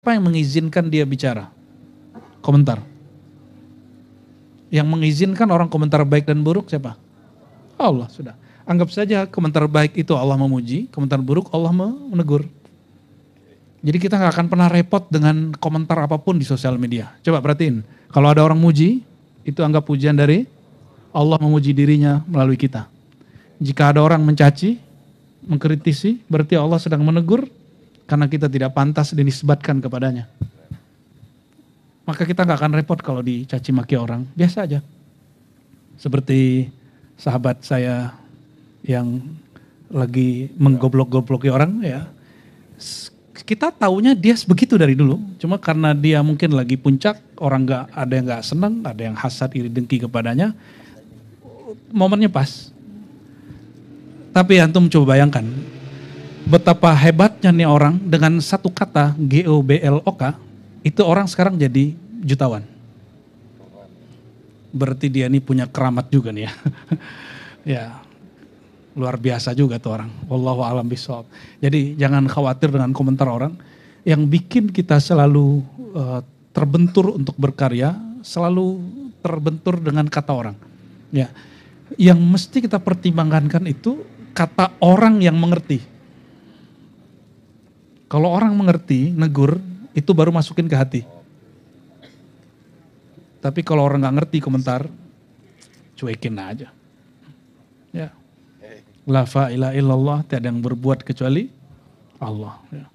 Siapa yang mengizinkan dia bicara? Komentar. Yang mengizinkan orang komentar baik dan buruk siapa? Allah, sudah. Anggap saja komentar baik itu Allah memuji, komentar buruk Allah menegur. Jadi kita gak akan pernah repot dengan komentar apapun di sosial media. Coba perhatiin, kalau ada orang muji, itu anggap pujian dari Allah memuji dirinya melalui kita. Jika ada orang mencaci, mengkritisi, berarti Allah sedang menegur, karena kita tidak pantas dinisbatkan kepadanya. Maka kita gak akan repot kalau dicaci maki orang, biasa aja. Seperti sahabat saya yang lagi menggoblok-gobloki orang ya. Kita taunya dia begitu dari dulu, cuma karena dia mungkin lagi puncak, orang ada yang gak senang, ada yang hasad, iri, dengki kepadanya, momennya pas. Tapi antum coba bayangkan, betapa hebatnya nih orang dengan satu kata GOBLOK, itu orang sekarang jadi jutawan. Berarti dia ini punya keramat juga nih ya. Ya, luar biasa juga tuh orang. Wallahu a'lam bishawab. Jadi jangan khawatir dengan komentar orang. Yang bikin kita selalu terbentur untuk berkarya, selalu terbentur dengan kata orang. Ya, yang mesti kita pertimbangkan itu kata orang yang mengerti. Kalau orang mengerti, negur, itu baru masukin ke hati. Tapi kalau orang gak ngerti komentar, cuekin aja. Ya. La ilaha illallah, tiada yang berbuat kecuali Allah. Ya.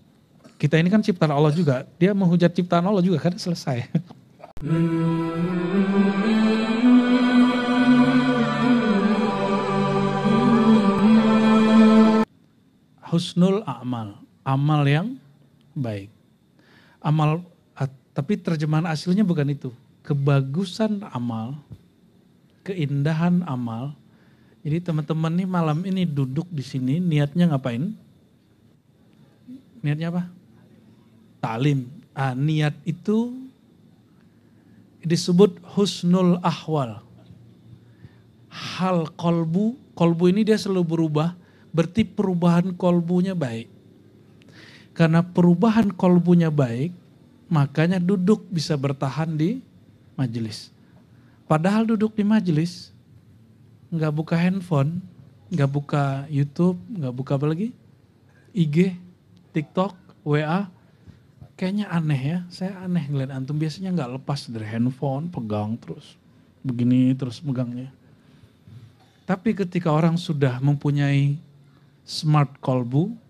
Kita ini kan ciptaan Allah juga, dia menghujat ciptaan Allah juga kan selesai. Husnul a'mal. Amal yang baik. Amal, tapi terjemahan aslinya bukan itu. Kebagusan amal, keindahan amal. Jadi teman-teman nih malam ini duduk di sini, niatnya ngapain? Niatnya apa? Ta'lim. Niat itu disebut husnul ahwal. Hal kolbu ini dia selalu berubah, berarti perubahan kolbunya baik. Karena perubahan kolbunya baik, makanya duduk bisa bertahan di majelis. Padahal duduk di majelis, nggak buka handphone, nggak buka YouTube, nggak buka apa lagi? IG, TikTok, WA, kayaknya aneh ya. Saya aneh ngeliat antum biasanya nggak lepas dari handphone, pegang terus, begini terus megangnya. Tapi ketika orang sudah mempunyai smart kolbu,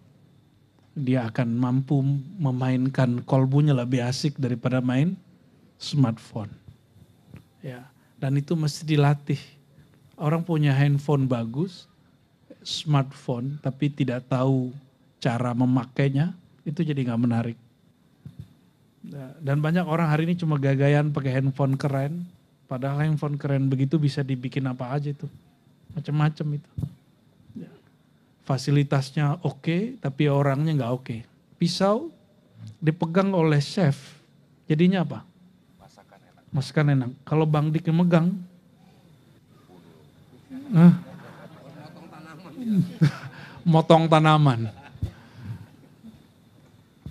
dia akan mampu memainkan kolbunya lebih asik daripada main smartphone. Ya, dan itu mesti dilatih. Orang punya handphone bagus, smartphone, tapi tidak tahu cara memakainya, itu jadi nggak menarik. Dan banyak orang hari ini cuma gagayan pakai handphone keren, padahal handphone keren begitu bisa dibikin apa aja itu, macam-macam itu. Fasilitasnya oke, tapi orangnya nggak oke. Pisau dipegang oleh chef, jadinya apa? Masakan enak. Kalau Bang Dik yang megang, motong tanaman.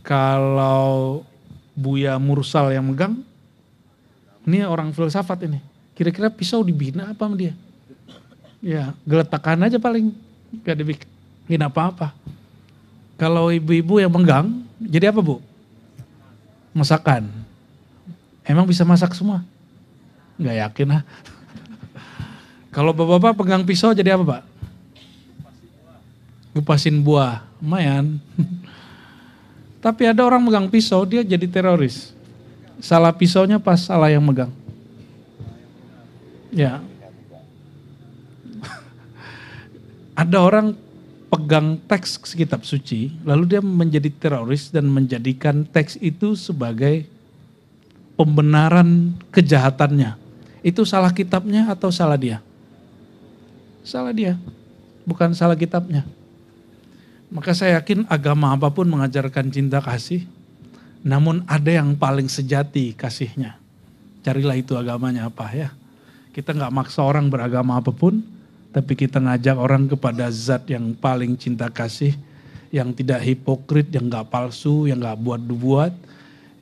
Kalau Buya Mursal yang megang, ini orang filsafat ini. Kira-kira pisau dibina apa sama dia? Ya, geletakan aja paling, gak dibikin apa-apa. Kalau ibu-ibu yang megang, jadi apa Bu? Masakan. Emang bisa masak semua? Gak yakin lah. Kalau bapak-bapak pegang pisau jadi apa Pak? Ngupasin buah, lumayan. Tapi ada orang megang pisau, dia jadi teroris. Salah pisaunya pas salah yang megang. Ya. Ada orang pegang teks kitab suci, lalu dia menjadi teroris dan menjadikan teks itu sebagai pembenaran kejahatannya. Itu salah kitabnya atau salah dia? Salah dia, bukan salah kitabnya. Maka saya yakin agama apapun mengajarkan cinta kasih, namun ada yang paling sejati kasihnya. Carilah itu agamanya apa ya. Kita gak maksa orang beragama apapun, tapi kita ngajak orang kepada zat yang paling cinta kasih, yang tidak hipokrit, yang gak palsu, yang gak buat-buat,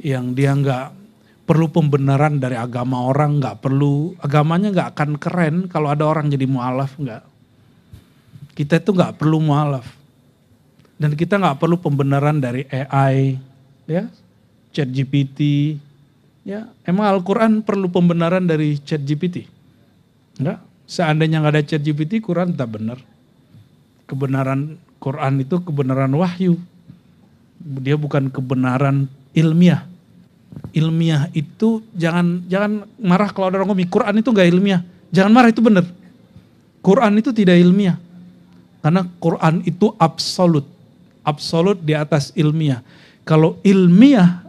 yang dia nggak perlu pembenaran dari agama orang, nggak perlu, agamanya nggak akan keren kalau ada orang jadi mualaf, nggak. Kita itu nggak perlu mualaf. Dan kita nggak perlu pembenaran dari AI, ya, ChatGPT, ya. Emang Al-Quran perlu pembenaran dari ChatGPT? Enggak. Seandainya nggak ada ChatGPT, Quran tak benar. Kebenaran Quran itu kebenaran wahyu. Dia bukan kebenaran ilmiah. Ilmiah itu jangan marah kalau ada orang ngomong Quran itu nggak ilmiah. Jangan marah, itu benar. Quran itu tidak ilmiah. Karena Quran itu absolut. Absolut di atas ilmiah. Kalau ilmiah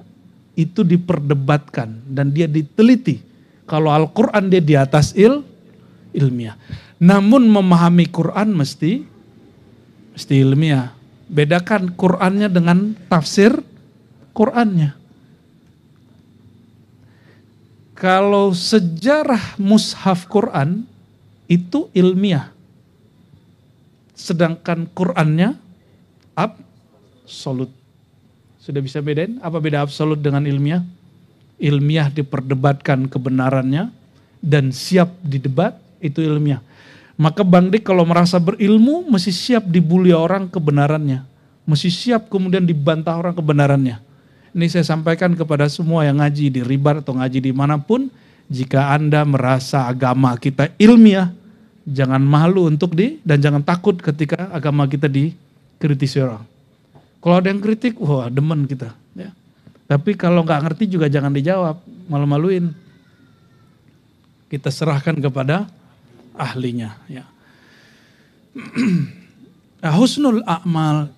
itu diperdebatkan dan dia diteliti. Kalau Al-Quran dia di atas ilmiah. Namun memahami Quran mesti ilmiah. Bedakan Qurannya dengan tafsir Qurannya. Kalau sejarah mushaf Quran itu ilmiah. Sedangkan Qurannya absolut. Sudah bisa bedain apa beda absolut dengan ilmiah? Ilmiah diperdebatkan kebenarannya dan siap didebat, itu ilmiah. Maka Bang Dik kalau merasa berilmu mesti siap dibully orang kebenarannya. Mesti siap kemudian dibantah orang kebenarannya. Ini saya sampaikan kepada semua yang ngaji di Ribar atau ngaji dimanapun. Jika Anda merasa agama kita ilmiah, jangan malu dan jangan takut ketika agama kita dikritisi orang. Kalau ada yang kritik, wah demen kita. Ya. Tapi kalau nggak ngerti juga jangan dijawab, malu-maluin. Kita serahkan kepada ahlinya. Ya. Husnul a'mal.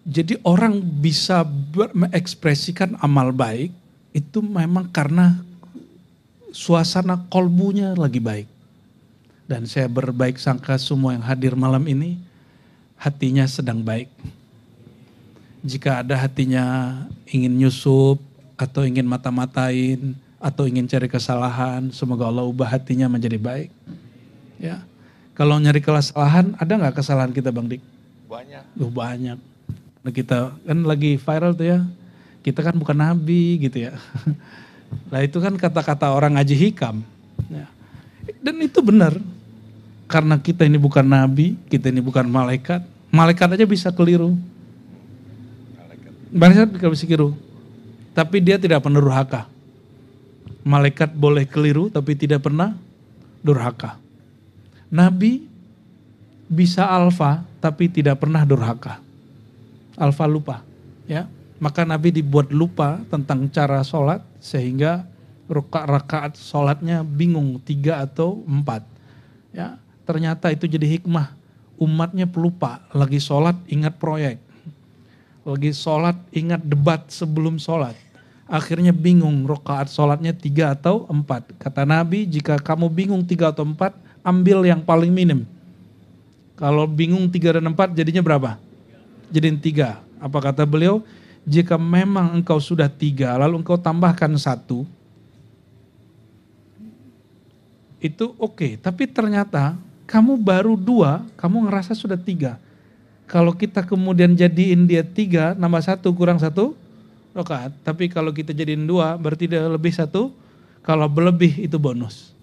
Jadi orang bisa mengekspresikan amal baik itu memang karena suasana kolbunya lagi baik. Dan saya berbaik sangka semua yang hadir malam ini hatinya sedang baik. Jika ada hatinya ingin nyusup atau ingin mata-matain atau ingin cari kesalahan, semoga Allah ubah hatinya menjadi baik. Ya, kalau nyari kesalahan, ada nggak kesalahan kita Bang Dik? Banyak. Banyak. Nah, kita kan lagi viral tuh ya. Kita kan bukan nabi gitu ya. Nah itu kan kata-kata orang ngaji hikam. Ya. Dan itu benar. Karena kita ini bukan nabi, kita ini bukan malaikat. Malaikat aja bisa keliru. Malaikat bisa keliru. Tapi dia tidak pernah durhaka. Malaikat boleh keliru tapi tidak pernah durhaka. Nabi bisa alfa tapi tidak pernah durhaka. Alfa lupa. Ya. Maka Nabi dibuat lupa tentang cara sholat sehingga rakaat sholatnya bingung 3 atau 4. Ya, ternyata itu jadi hikmah. Umatnya pelupa, lagi sholat ingat proyek. Lagi sholat ingat debat sebelum sholat. Akhirnya bingung rakaat sholatnya 3 atau 4. Kata Nabi, jika kamu bingung 3 atau 4, ambil yang paling minim. Kalau bingung 3 dan 4 jadinya berapa? Jadiin 3. Apa kata beliau? Jika memang engkau sudah 3, lalu engkau tambahkan 1, itu oke. Tapi ternyata kamu baru 2, kamu ngerasa sudah 3. Kalau kita kemudian jadiin dia 3, nambah 1 kurang 1 rakaat. Tapi kalau kita jadiin 2, berarti dia lebih 1. Kalau berlebih itu bonus.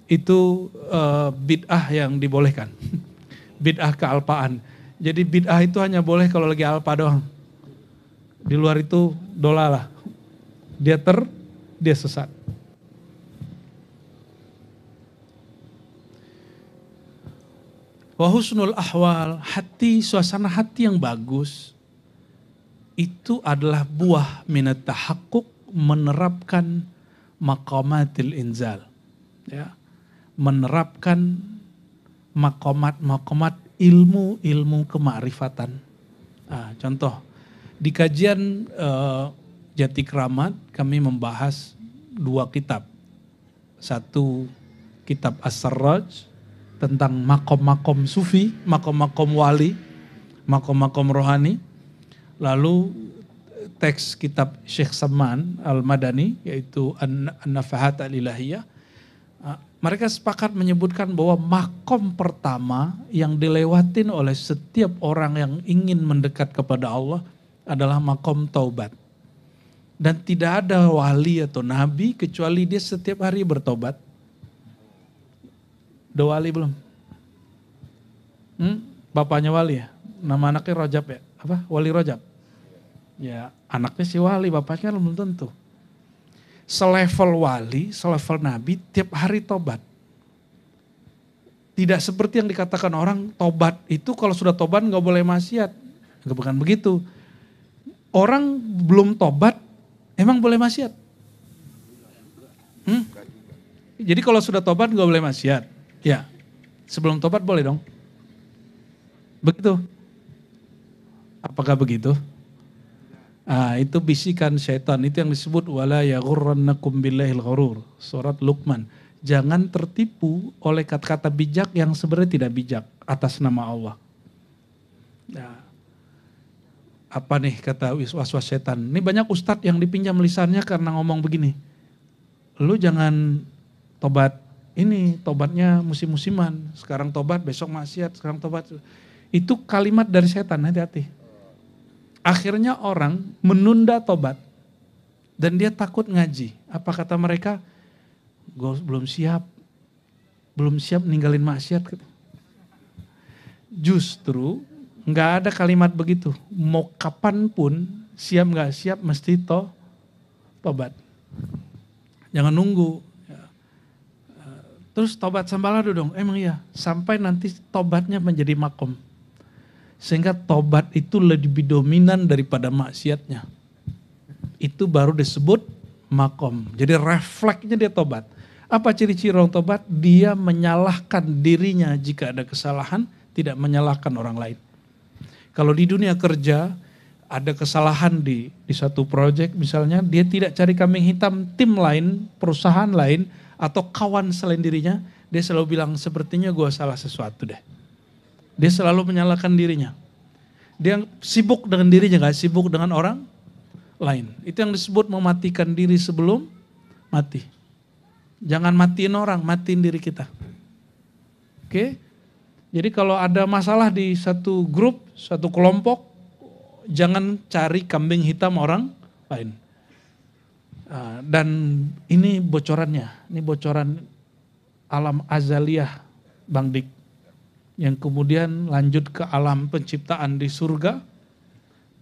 Itu bid'ah yang dibolehkan. Bid'ah kealpaan. Jadi bid'ah itu hanya boleh kalau lagi alpa doang. Di luar itu dolalah. Dia sesat. Wa husnul ahwal, suasana hati yang bagus itu adalah buah minat tahakkuk, menerapkan maqamatil inzal. Ya. Menerapkan maqamat ilmu kemarifatan. Nah, contoh di kajian Jati Kramat kami membahas 2 kitab. Satu kitab As-Sarraj tentang makom-makom sufi, makom-makom wali, makom-makom rohani. Lalu teks kitab Syekh Saman Al-Madani yaitu An-Nafahat Al-Ilahiyah. Mereka sepakat menyebutkan bahwa makom pertama yang dilewatin oleh setiap orang yang ingin mendekat kepada Allah adalah makom taubat. Dan tidak ada wali atau nabi kecuali dia setiap hari bertobat. Udah wali belum? Bapaknya wali ya? Nama anaknya Rajab ya? Apa? Wali Rajab? Ya anaknya si wali, bapaknya belum tentu. Selevel wali, selevel nabi, tiap hari tobat. Tidak seperti yang dikatakan orang, tobat itu kalau sudah tobat gak boleh maksiat. Bukan begitu. Orang belum tobat, emang boleh maksiat? Jadi kalau sudah tobat gak boleh maksiat? Ya, sebelum tobat boleh dong. Begitu. Apakah begitu? Itu bisikan syaitan, itu yang disebut wala yaghurrannakum billahil ghurur. Surat Luqman. Jangan tertipu oleh kata-kata bijak yang sebenarnya tidak bijak atas nama Allah. Nah, apa nih kata was-was setan? Ini banyak ustadz yang dipinjam lisannya karena ngomong begini. Lu jangan tobat ini, tobatnya musim-musiman. Sekarang tobat, besok maksiat, sekarang tobat. Itu kalimat dari setan, hati-hati. Akhirnya orang menunda tobat. Dan dia takut ngaji. Apa kata mereka? Gue belum siap ninggalin maksiat. Justru nggak ada kalimat begitu. Mau kapanpun siap nggak siap mesti tobat. Jangan nunggu. Terus tobat sambalado dong. Emang iya. Sampai nanti tobatnya menjadi makom. Sehingga tobat itu lebih dominan daripada maksiatnya. Itu baru disebut makom. Jadi refleksnya dia tobat. Apa ciri-ciri orang tobat? Dia menyalahkan dirinya jika ada kesalahan, tidak menyalahkan orang lain. Kalau di dunia kerja ada kesalahan di satu proyek misalnya, dia tidak cari kambing hitam tim lain, perusahaan lain, atau kawan selain dirinya, dia selalu bilang sepertinya gue salah sesuatu deh. Dia selalu menyalahkan dirinya. Dia sibuk dengan dirinya, gak sibuk dengan orang lain. Itu yang disebut mematikan diri sebelum mati. Jangan matiin orang, matiin diri kita. Oke? Jadi kalau ada masalah di satu grup, satu kelompok, jangan cari kambing hitam orang lain. Dan ini bocorannya, ini bocoran alam azaliyah Bang Dik. Yang kemudian lanjut ke alam penciptaan di surga,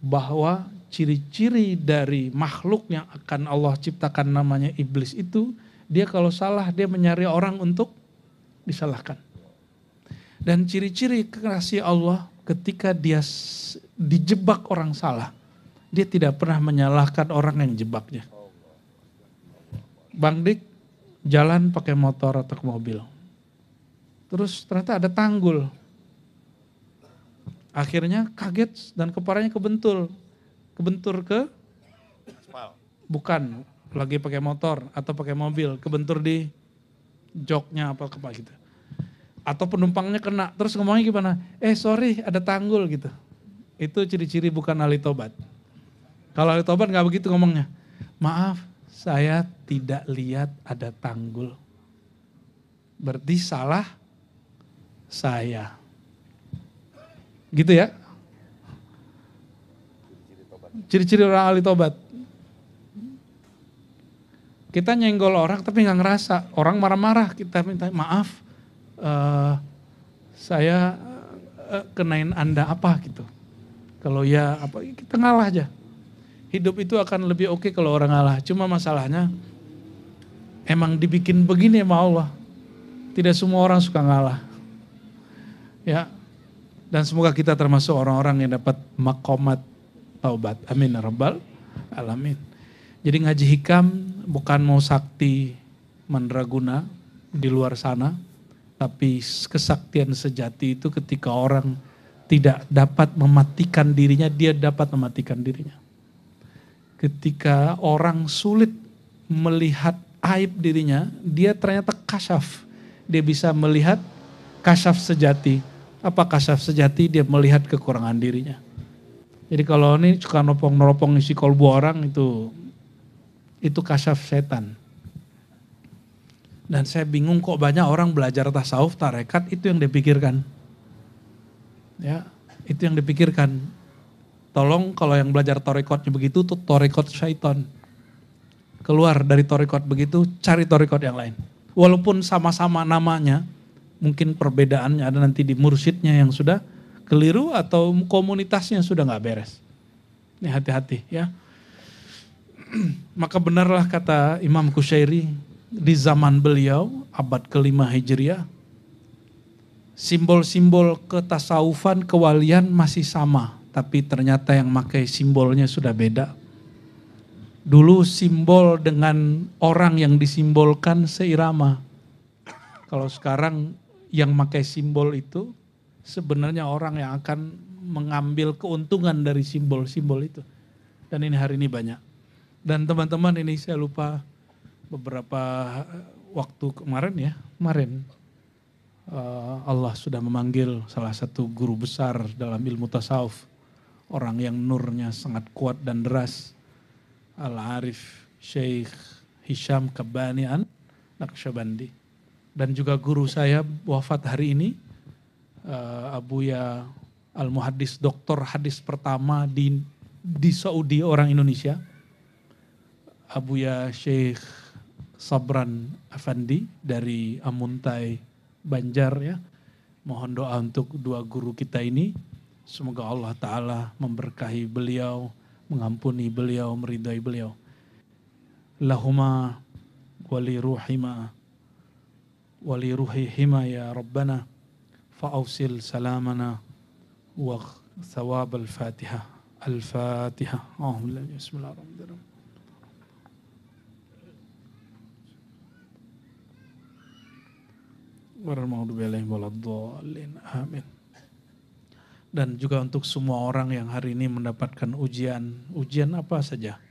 bahwa ciri-ciri dari makhluk yang akan Allah ciptakan namanya iblis itu, dia kalau salah dia mencari orang untuk disalahkan. Dan ciri-ciri kekasih Allah ketika dia dijebak orang salah, dia tidak pernah menyalahkan orang yang jebaknya. Bang Dik jalan pakai motor atau mobil. Terus ternyata ada tanggul. Akhirnya kaget dan kepalanya kebentur. Kebentur ke? Bukan, lagi pakai motor atau pakai mobil. Kebentur di joknya apa gitu. Atau penumpangnya kena, terus ngomongnya gimana? Sorry ada tanggul gitu. Itu ciri-ciri bukan ahli tobat. Kalau ahli tobat gak begitu ngomongnya. Maaf, saya tidak lihat ada tanggul. Berarti salah saya. Gitu ya. Ciri-ciri orang ahli tobat. Kita nyenggol orang tapi gak ngerasa. Orang marah-marah, kita minta maaf. Saya kenain Anda apa gitu. Kalau ya apa, kita ngalah aja. Hidup itu akan lebih oke kalau orang ngalah. Cuma masalahnya emang dibikin begini sama Allah. Tidak semua orang suka ngalah. Ya. Dan semoga kita termasuk orang-orang yang dapat makomat taubat. Amin ya rabbal alamin. Jadi ngaji hikam bukan mau sakti mandraguna di luar sana. Tapi kesaktian sejati itu ketika orang tidak dapat mematikan dirinya, dia dapat mematikan dirinya. Ketika orang sulit melihat aib dirinya, dia ternyata kasyaf. Dia bisa melihat kasyaf sejati. Apa kasyaf sejati? Dia melihat kekurangan dirinya. Jadi kalau ini suka neropong isi kolbu orang itu kasyaf setan. Dan saya bingung kok banyak orang belajar tasawuf, tarekat, itu yang dipikirkan. Ya, itu yang dipikirkan. Tolong kalau yang belajar tarekatnya begitu, tuh tarekat syaitan. keluar dari torikot begitu, cari torikot yang lain. Walaupun sama-sama namanya, mungkin perbedaannya ada nanti di mursyidnya yang sudah keliru atau komunitasnya sudah nggak beres. Ini hati-hati ya. Maka benarlah kata Imam Kusyairi, di zaman beliau abad ke-5 Hijriah, simbol-simbol ketasawufan, kewalian masih sama, tapi ternyata yang pakai simbolnya sudah beda. Dulu simbol dengan orang yang disimbolkan seirama. Kalau sekarang yang pakai simbol itu sebenarnya orang yang akan mengambil keuntungan dari simbol-simbol itu. Dan ini hari ini banyak. Dan teman-teman, ini saya lupa beberapa waktu kemarin Allah sudah memanggil salah satu guru besar dalam ilmu tasawuf. Orang yang nurnya sangat kuat dan deras. Al-Arif Syekh Hisham Kabbani Naqsyabandi. Dan juga guru saya wafat hari ini, Abuya Al-Muhaddis, doktor hadis pertama di Saudi, orang Indonesia. Abuya Syekh Sabran Afandi dari Amuntai Banjar ya. Mohon doa untuk dua guru kita ini. Semoga Allah Ta'ala memberkahi beliau, mengampuni beliau, meridai beliau. Lahuma wali ruhima wali ruhihima ya Rabbana fa'ausil salamana wa thawab al-Fatihah. Al-Fatihah. Bismillahirrahmanirrahim. Amin. Dan juga untuk semua orang yang hari ini mendapatkan ujian apa saja,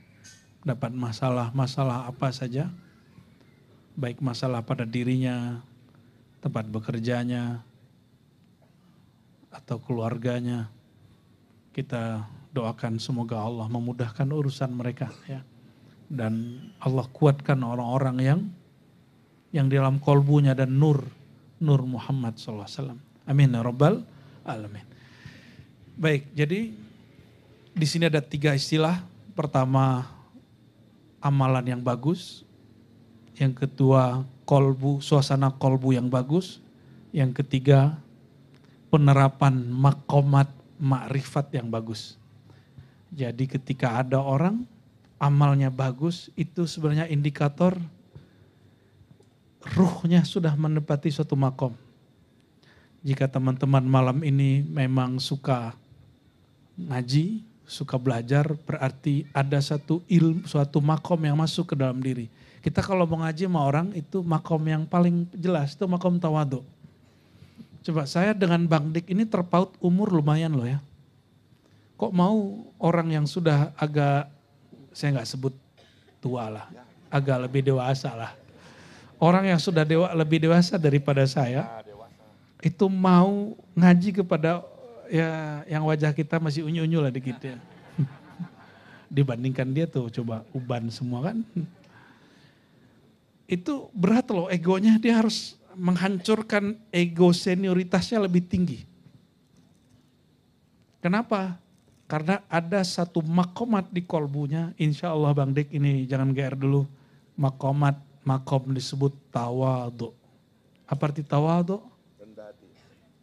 dapat masalah apa saja, baik masalah pada dirinya, tempat bekerjanya, atau keluarganya, kita doakan semoga Allah memudahkan urusan mereka ya, dan Allah kuatkan orang-orang yang di dalam kolbunya dan Nur Muhammad SAW. Amin ya Rabbal Alamin. Baik, jadi di sini ada 3 istilah. Pertama, amalan yang bagus. Yang kedua, suasana kolbu yang bagus. Yang ketiga, penerapan makomat makrifat yang bagus. Jadi ketika ada orang amalnya bagus, itu sebenarnya indikator ruhnya sudah menepati suatu makom. Jika teman-teman malam ini memang suka ngaji, suka belajar, berarti ada suatu makom yang masuk ke dalam diri. Kita kalau mau ngaji sama orang, itu makom yang paling jelas, itu makom tawadhu. Coba saya dengan Bang Dik ini terpaut umur lumayan loh ya. Kok mau orang yang sudah agak, saya nggak sebut tua lah, agak lebih dewasa lah. Orang yang sudah lebih dewasa daripada saya, itu mau ngaji kepada ya yang wajah kita masih unyu-unyu lah dikit ya. Dibandingkan dia tuh coba uban semua kan. Itu berat loh egonya, dia harus menghancurkan ego senioritasnya lebih tinggi. Kenapa? Karena ada satu makomat di kolbunya, insya Allah Bang Dik ini jangan GR dulu, makom disebut tawadhu. Apa arti tawadhu? Rendah hati.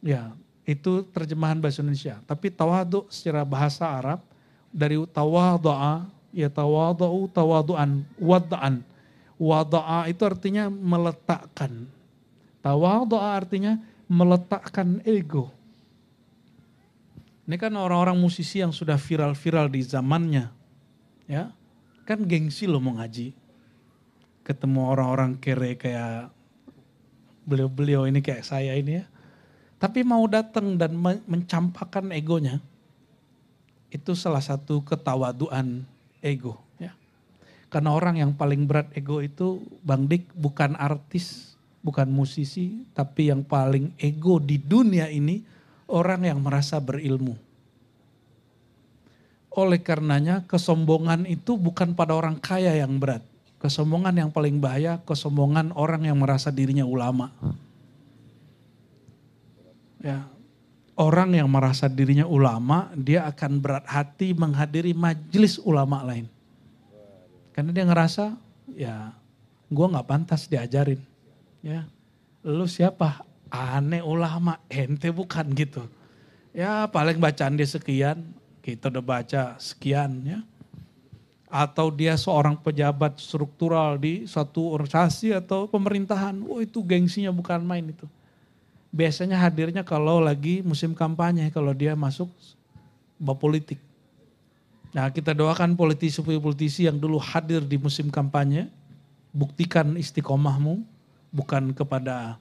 Ya, itu terjemahan bahasa Indonesia. Tapi tawadhu secara bahasa Arab dari tawadhu'a, ya tawadhu'u tawadhu'an, wada'an. Wada'a itu artinya meletakkan. Tawadhu'a artinya meletakkan ego. Ini kan orang-orang musisi yang sudah viral-viral di zamannya. Ya, kan gengsi loh mau ngaji. Ketemu orang-orang kere kayak beliau-beliau ini kayak saya ini ya. Tapi mau datang dan mencampakkan egonya. Itu salah satu ketawaduan ego. Ya. Karena orang yang paling berat ego itu Bang Dik bukan artis, bukan musisi. Tapi yang paling ego di dunia ini orang yang merasa berilmu. Oleh karenanya kesombongan itu bukan pada orang kaya yang berat. Kesombongan yang paling bahaya, kesombongan orang yang merasa dirinya ulama. Ya, orang yang merasa dirinya ulama, dia akan berat hati menghadiri majelis ulama lain. Karena dia ngerasa ya gue nggak pantas diajarin. Ya, lu siapa? Aneh ulama, ente bukan gitu. Ya paling bacaan dia sekian, kita udah baca sekian ya. Atau dia seorang pejabat struktural di suatu organisasi atau pemerintahan. Oh itu gengsinya bukan main itu. Biasanya hadirnya kalau lagi musim kampanye, kalau dia masuk bab politik. Nah kita doakan politisi yang dulu hadir di musim kampanye, buktikan istiqomahmu, bukan kepada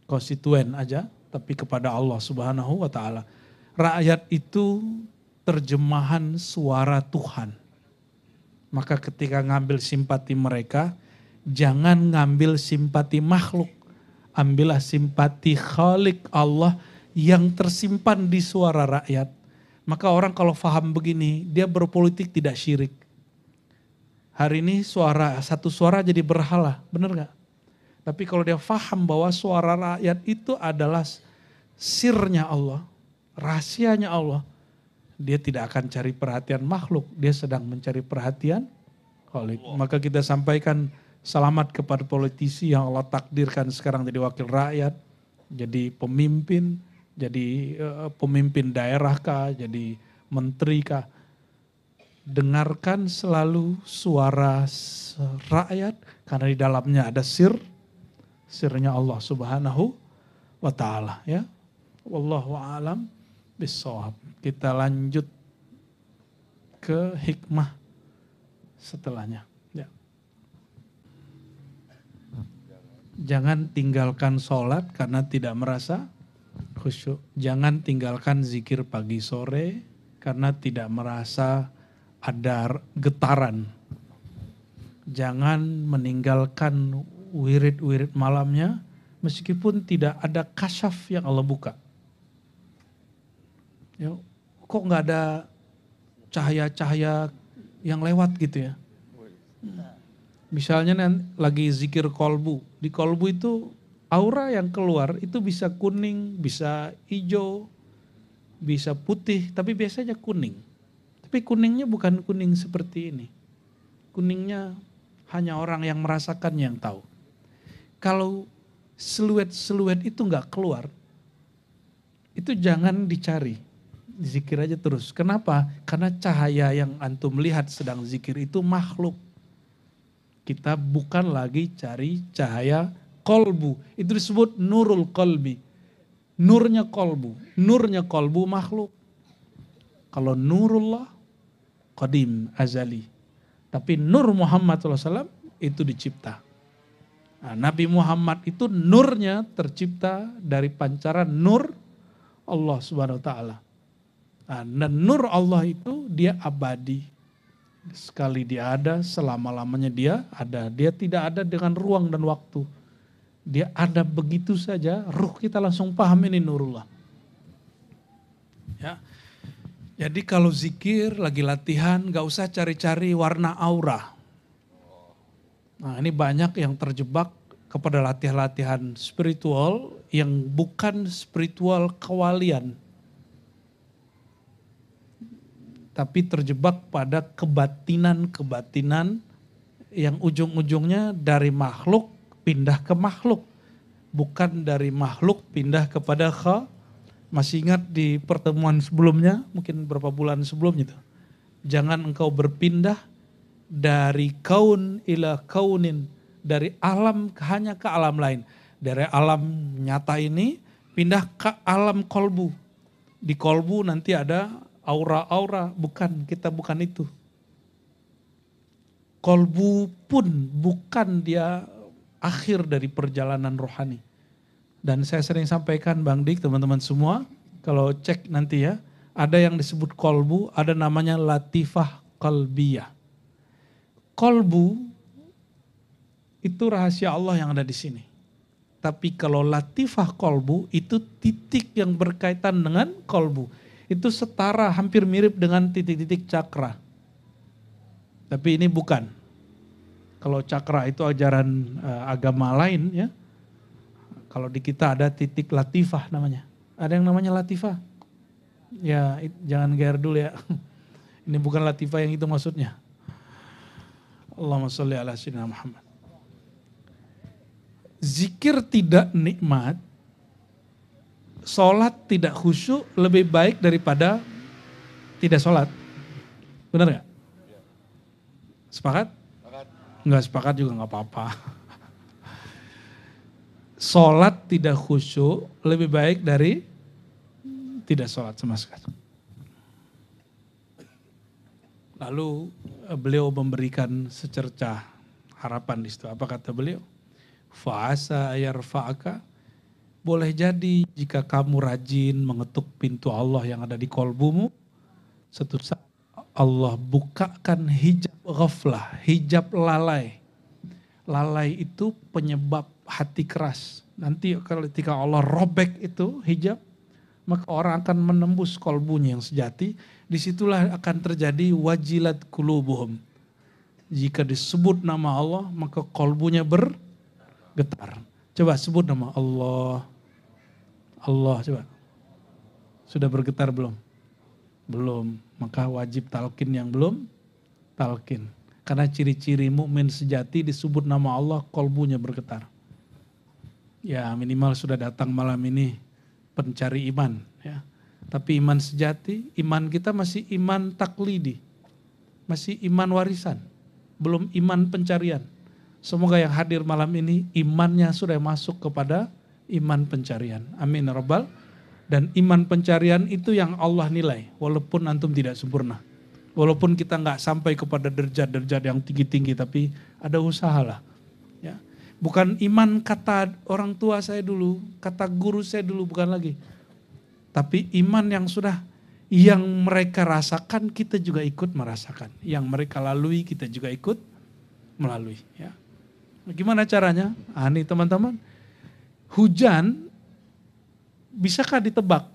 konstituen aja, tapi kepada Allah Subhanahu wa Ta'ala. Rakyat itu terjemahan suara Tuhan. Maka ketika ngambil simpati mereka, jangan ngambil simpati makhluk. Ambillah simpati Khalik Allah yang tersimpan di suara rakyat. Maka orang kalau paham begini, dia berpolitik tidak syirik. Hari ini satu suara jadi berhala, benar gak? Tapi kalau dia paham bahwa suara rakyat itu adalah sirnya Allah, rahasianya Allah, dia tidak akan cari perhatian makhluk, dia sedang mencari perhatian Khalik. Maka kita sampaikan selamat kepada politisi yang Allah takdirkan sekarang jadi wakil rakyat, jadi pemimpin, jadi pemimpin daerah kah, jadi menteri kah. Dengarkan selalu suara rakyat karena di dalamnya ada sirnya Allah Subhanahu wa Ta'ala ya. Wallahu a'lam bissawab. Kita lanjut ke hikmah setelahnya. Ya. Jangan tinggalkan sholat karena tidak merasa khusyuk. Jangan tinggalkan zikir pagi sore karena tidak merasa ada getaran. Jangan meninggalkan wirid-wirid malamnya meskipun tidak ada kasyaf yang Allah buka. Ya, kok nggak ada cahaya-cahaya yang lewat gitu ya. Misalnya lagi zikir kolbu. Di kolbu itu aura yang keluar itu bisa kuning, bisa hijau, bisa putih, tapi biasanya kuning. Tapi kuningnya bukan kuning seperti ini. Kuningnya hanya orang yang merasakan yang tahu. Kalau siluet-siluet itu nggak keluar, itu jangan dicari. Zikir aja terus. Kenapa? Karena cahaya yang antum lihat sedang zikir itu makhluk. Kita bukan lagi cari cahaya kolbu. Itu disebut nurul kolbi. Nurnya kolbu makhluk. Kalau nurullah, qadim, azali. Tapi nur Muhammad SAW itu dicipta. Nah, Nabi Muhammad itu nurnya tercipta dari pancaran nur Allah Subhanahu wa Ta'ala. Nah, dan nur Allah itu dia abadi. Sekali dia ada, selama-lamanya dia ada. Dia tidak ada dengan ruang dan waktu. Dia ada begitu saja, ruh kita langsung paham ini nurullah. Ya. Jadi kalau zikir, lagi latihan, gak usah cari-cari warna aura. Nah ini banyak yang terjebak kepada latihan-latihan spiritual yang bukan spiritual kewalian. Tapi terjebak pada kebatinan-kebatinan yang ujung-ujungnya dari makhluk pindah ke makhluk. Bukan dari makhluk pindah kepada Masih ingat di pertemuan sebelumnya, mungkin beberapa bulan sebelumnya itu. Jangan engkau berpindah dari kaun ila kaunin. Dari alam hanya ke alam lain. Dari alam nyata ini pindah ke alam kolbu. Di kolbu nanti ada aura-aura, kita bukan itu. Kolbu pun bukan dia akhir dari perjalanan rohani. Dan saya sering sampaikan Bang Dik, teman-teman semua, kalau cek nanti ya, ada yang disebut kolbu, ada namanya latifah qalbiyah. Kolbu itu rahasia Allah yang ada di sini. Tapi kalau latifah kolbu itu titik yang berkaitan dengan kolbu. Itu setara, hampir mirip dengan titik-titik cakra. Tapi ini bukan. Kalau cakra itu ajaran agama lain ya. Kalau di kita ada titik latifah namanya. Ada yang namanya latifah? Ya jangan gear dulu ya. Ini bukan latifah yang itu maksudnya. Allahumma sholli ala sayyidina Muhammad. Zikir tidak nikmat, sholat tidak khusyuk lebih baik daripada tidak sholat. Benar nggak? Sepakat? Nggak sepakat juga nggak apa-apa. Sholat tidak khusyuk lebih baik dari tidak sholat sama sekali. Lalu beliau memberikan secercah harapan di situ. Apa kata beliau? Fa'asa yarfa'aka. Boleh jadi jika kamu rajin mengetuk pintu Allah yang ada di kolbumu, suatu saat Allah bukakan hijab ghaflah, hijab lalai. Lalai itu penyebab hati keras. Nanti ketika Allah robek itu hijab, maka orang akan menembus kolbunya yang sejati. Disitulah akan terjadi wajilat qulubuhum. Jika disebut nama Allah, maka kolbunya bergetar. Coba sebut nama Allah. Allah, coba. Sudah bergetar belum? Belum. Maka wajib talqin yang belum talqin. Karena ciri-ciri mukmin sejati disebut nama Allah, kolbunya bergetar. Ya minimal sudah datang malam ini pencari iman. Ya. Tapi iman sejati, iman kita masih iman taklidi. Masih iman warisan. Belum iman pencarian. Semoga yang hadir malam ini imannya sudah masuk kepada iman pencarian. Amin rabbal. Dan iman pencarian itu yang Allah nilai. Walaupun antum tidak sempurna. Walaupun kita nggak sampai kepada derajat-derajat yang tinggi-tinggi. Tapi ada usaha lah. Ya. Bukan iman kata orang tua saya dulu. Kata guru saya dulu, bukan lagi. Tapi iman yang sudah, yang mereka rasakan kita juga ikut merasakan. Yang mereka lalui kita juga ikut melalui. Ya. Gimana caranya? Ini teman-teman. Hujan bisakah ditebak?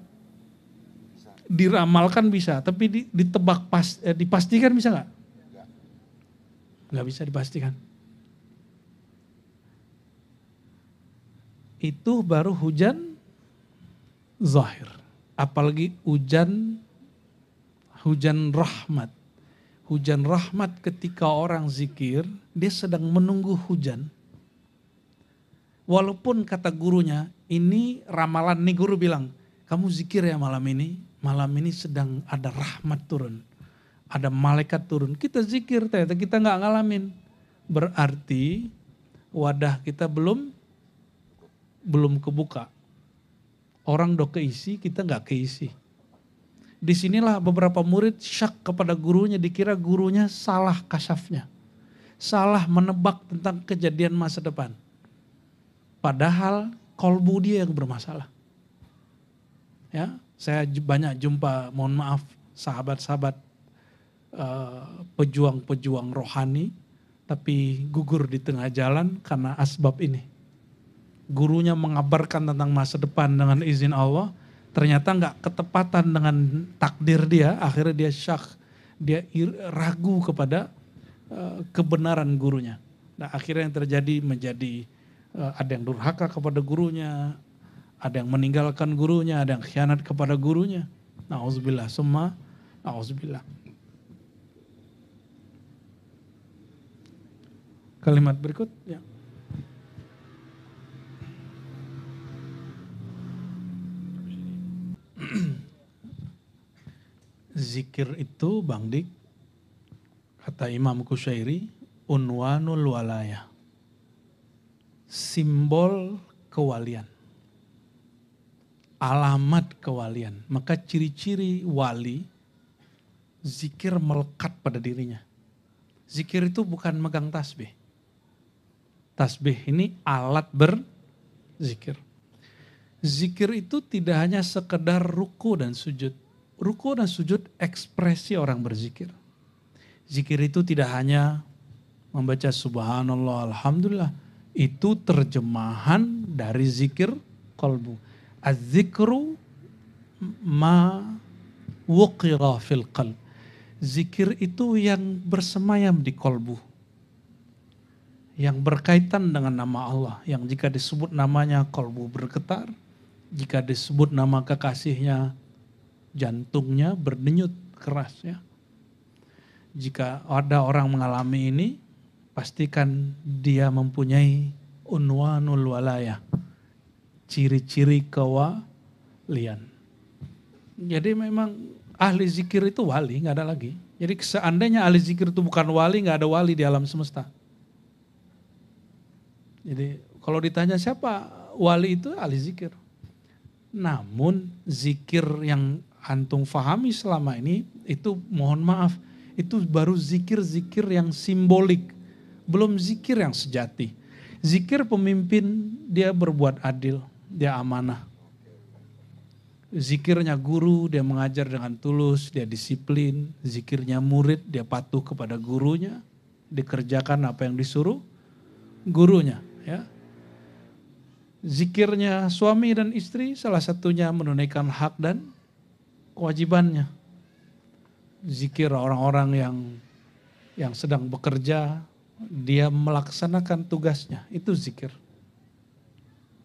Diramalkan bisa, tapi ditebak dipastikan bisa nggak? Nggak bisa dipastikan. Itu baru hujan zahir. Apalagi hujan rahmat. Hujan rahmat ketika orang zikir, dia sedang menunggu hujan. Walaupun kata gurunya, ini ramalan nih guru bilang, kamu zikir ya malam ini sedang ada rahmat turun. Ada malaikat turun, kita zikir ternyata kita gak ngalamin. Berarti wadah kita belum kebuka. Orang udah keisi, kita gak keisi. Disinilah beberapa murid syak kepada gurunya, dikira gurunya salah kasyafnya. Salah menebak tentang kejadian masa depan. Padahal kolbu dia yang bermasalah. Ya, saya banyak jumpa, mohon maaf, sahabat-sahabat pejuang-pejuang rohani, tapi gugur di tengah jalan karena asbab ini. Gurunya mengabarkan tentang masa depan dengan izin Allah, ternyata nggak ketepatan dengan takdir dia, akhirnya dia syak, dia ragu kepada kebenaran gurunya. Nah akhirnya yang terjadi menjadi ada yang durhaka kepada gurunya, ada yang meninggalkan gurunya, ada yang khianat kepada gurunya. Na'udzubillah, summa na'udzubillah. Kalimat berikut, ya. Zikir itu Bang Dik, kata Imam Qushairi, unwanul walayah. Simbol kewalian. Alamat kewalian. Maka ciri-ciri wali, zikir melekat pada dirinya. Zikir itu bukan megang tasbih. Tasbih ini alat berzikir. Zikir itu tidak hanya sekedar ruku dan sujud. Ruku dan sujud ekspresi orang berzikir. Zikir itu tidak hanya membaca subhanallah, alhamdulillah. Itu terjemahan dari zikir qalbu. Az-zikru ma wuqira fil qalb. Zikir itu yang bersemayam di kolbu. Yang berkaitan dengan nama Allah. Yang jika disebut namanya kolbu bergetar. Jika disebut nama kekasihnya jantungnya berdenyut keras. Ya. Jika ada orang mengalami ini, pastikan dia mempunyai unwanul walayah, ciri-ciri kewalian. Jadi memang ahli zikir itu wali, nggak ada lagi. Jadi seandainya ahli zikir itu bukan wali, nggak ada wali di alam semesta. Jadi kalau ditanya siapa wali itu ahli zikir. Namun zikir yang antum fahami selama ini itu mohon maaf, itu baru zikir-zikir yang simbolik, belum zikir yang sejati. Zikir pemimpin dia berbuat adil, dia amanah. Zikirnya guru, dia mengajar dengan tulus, dia disiplin. Zikirnya murid, dia patuh kepada gurunya, dikerjakan apa yang disuruh gurunya. Ya. Zikirnya suami dan istri, salah satunya menunaikan hak dan kewajibannya. Zikir orang-orang yang sedang bekerja, dia melaksanakan tugasnya, itu zikir.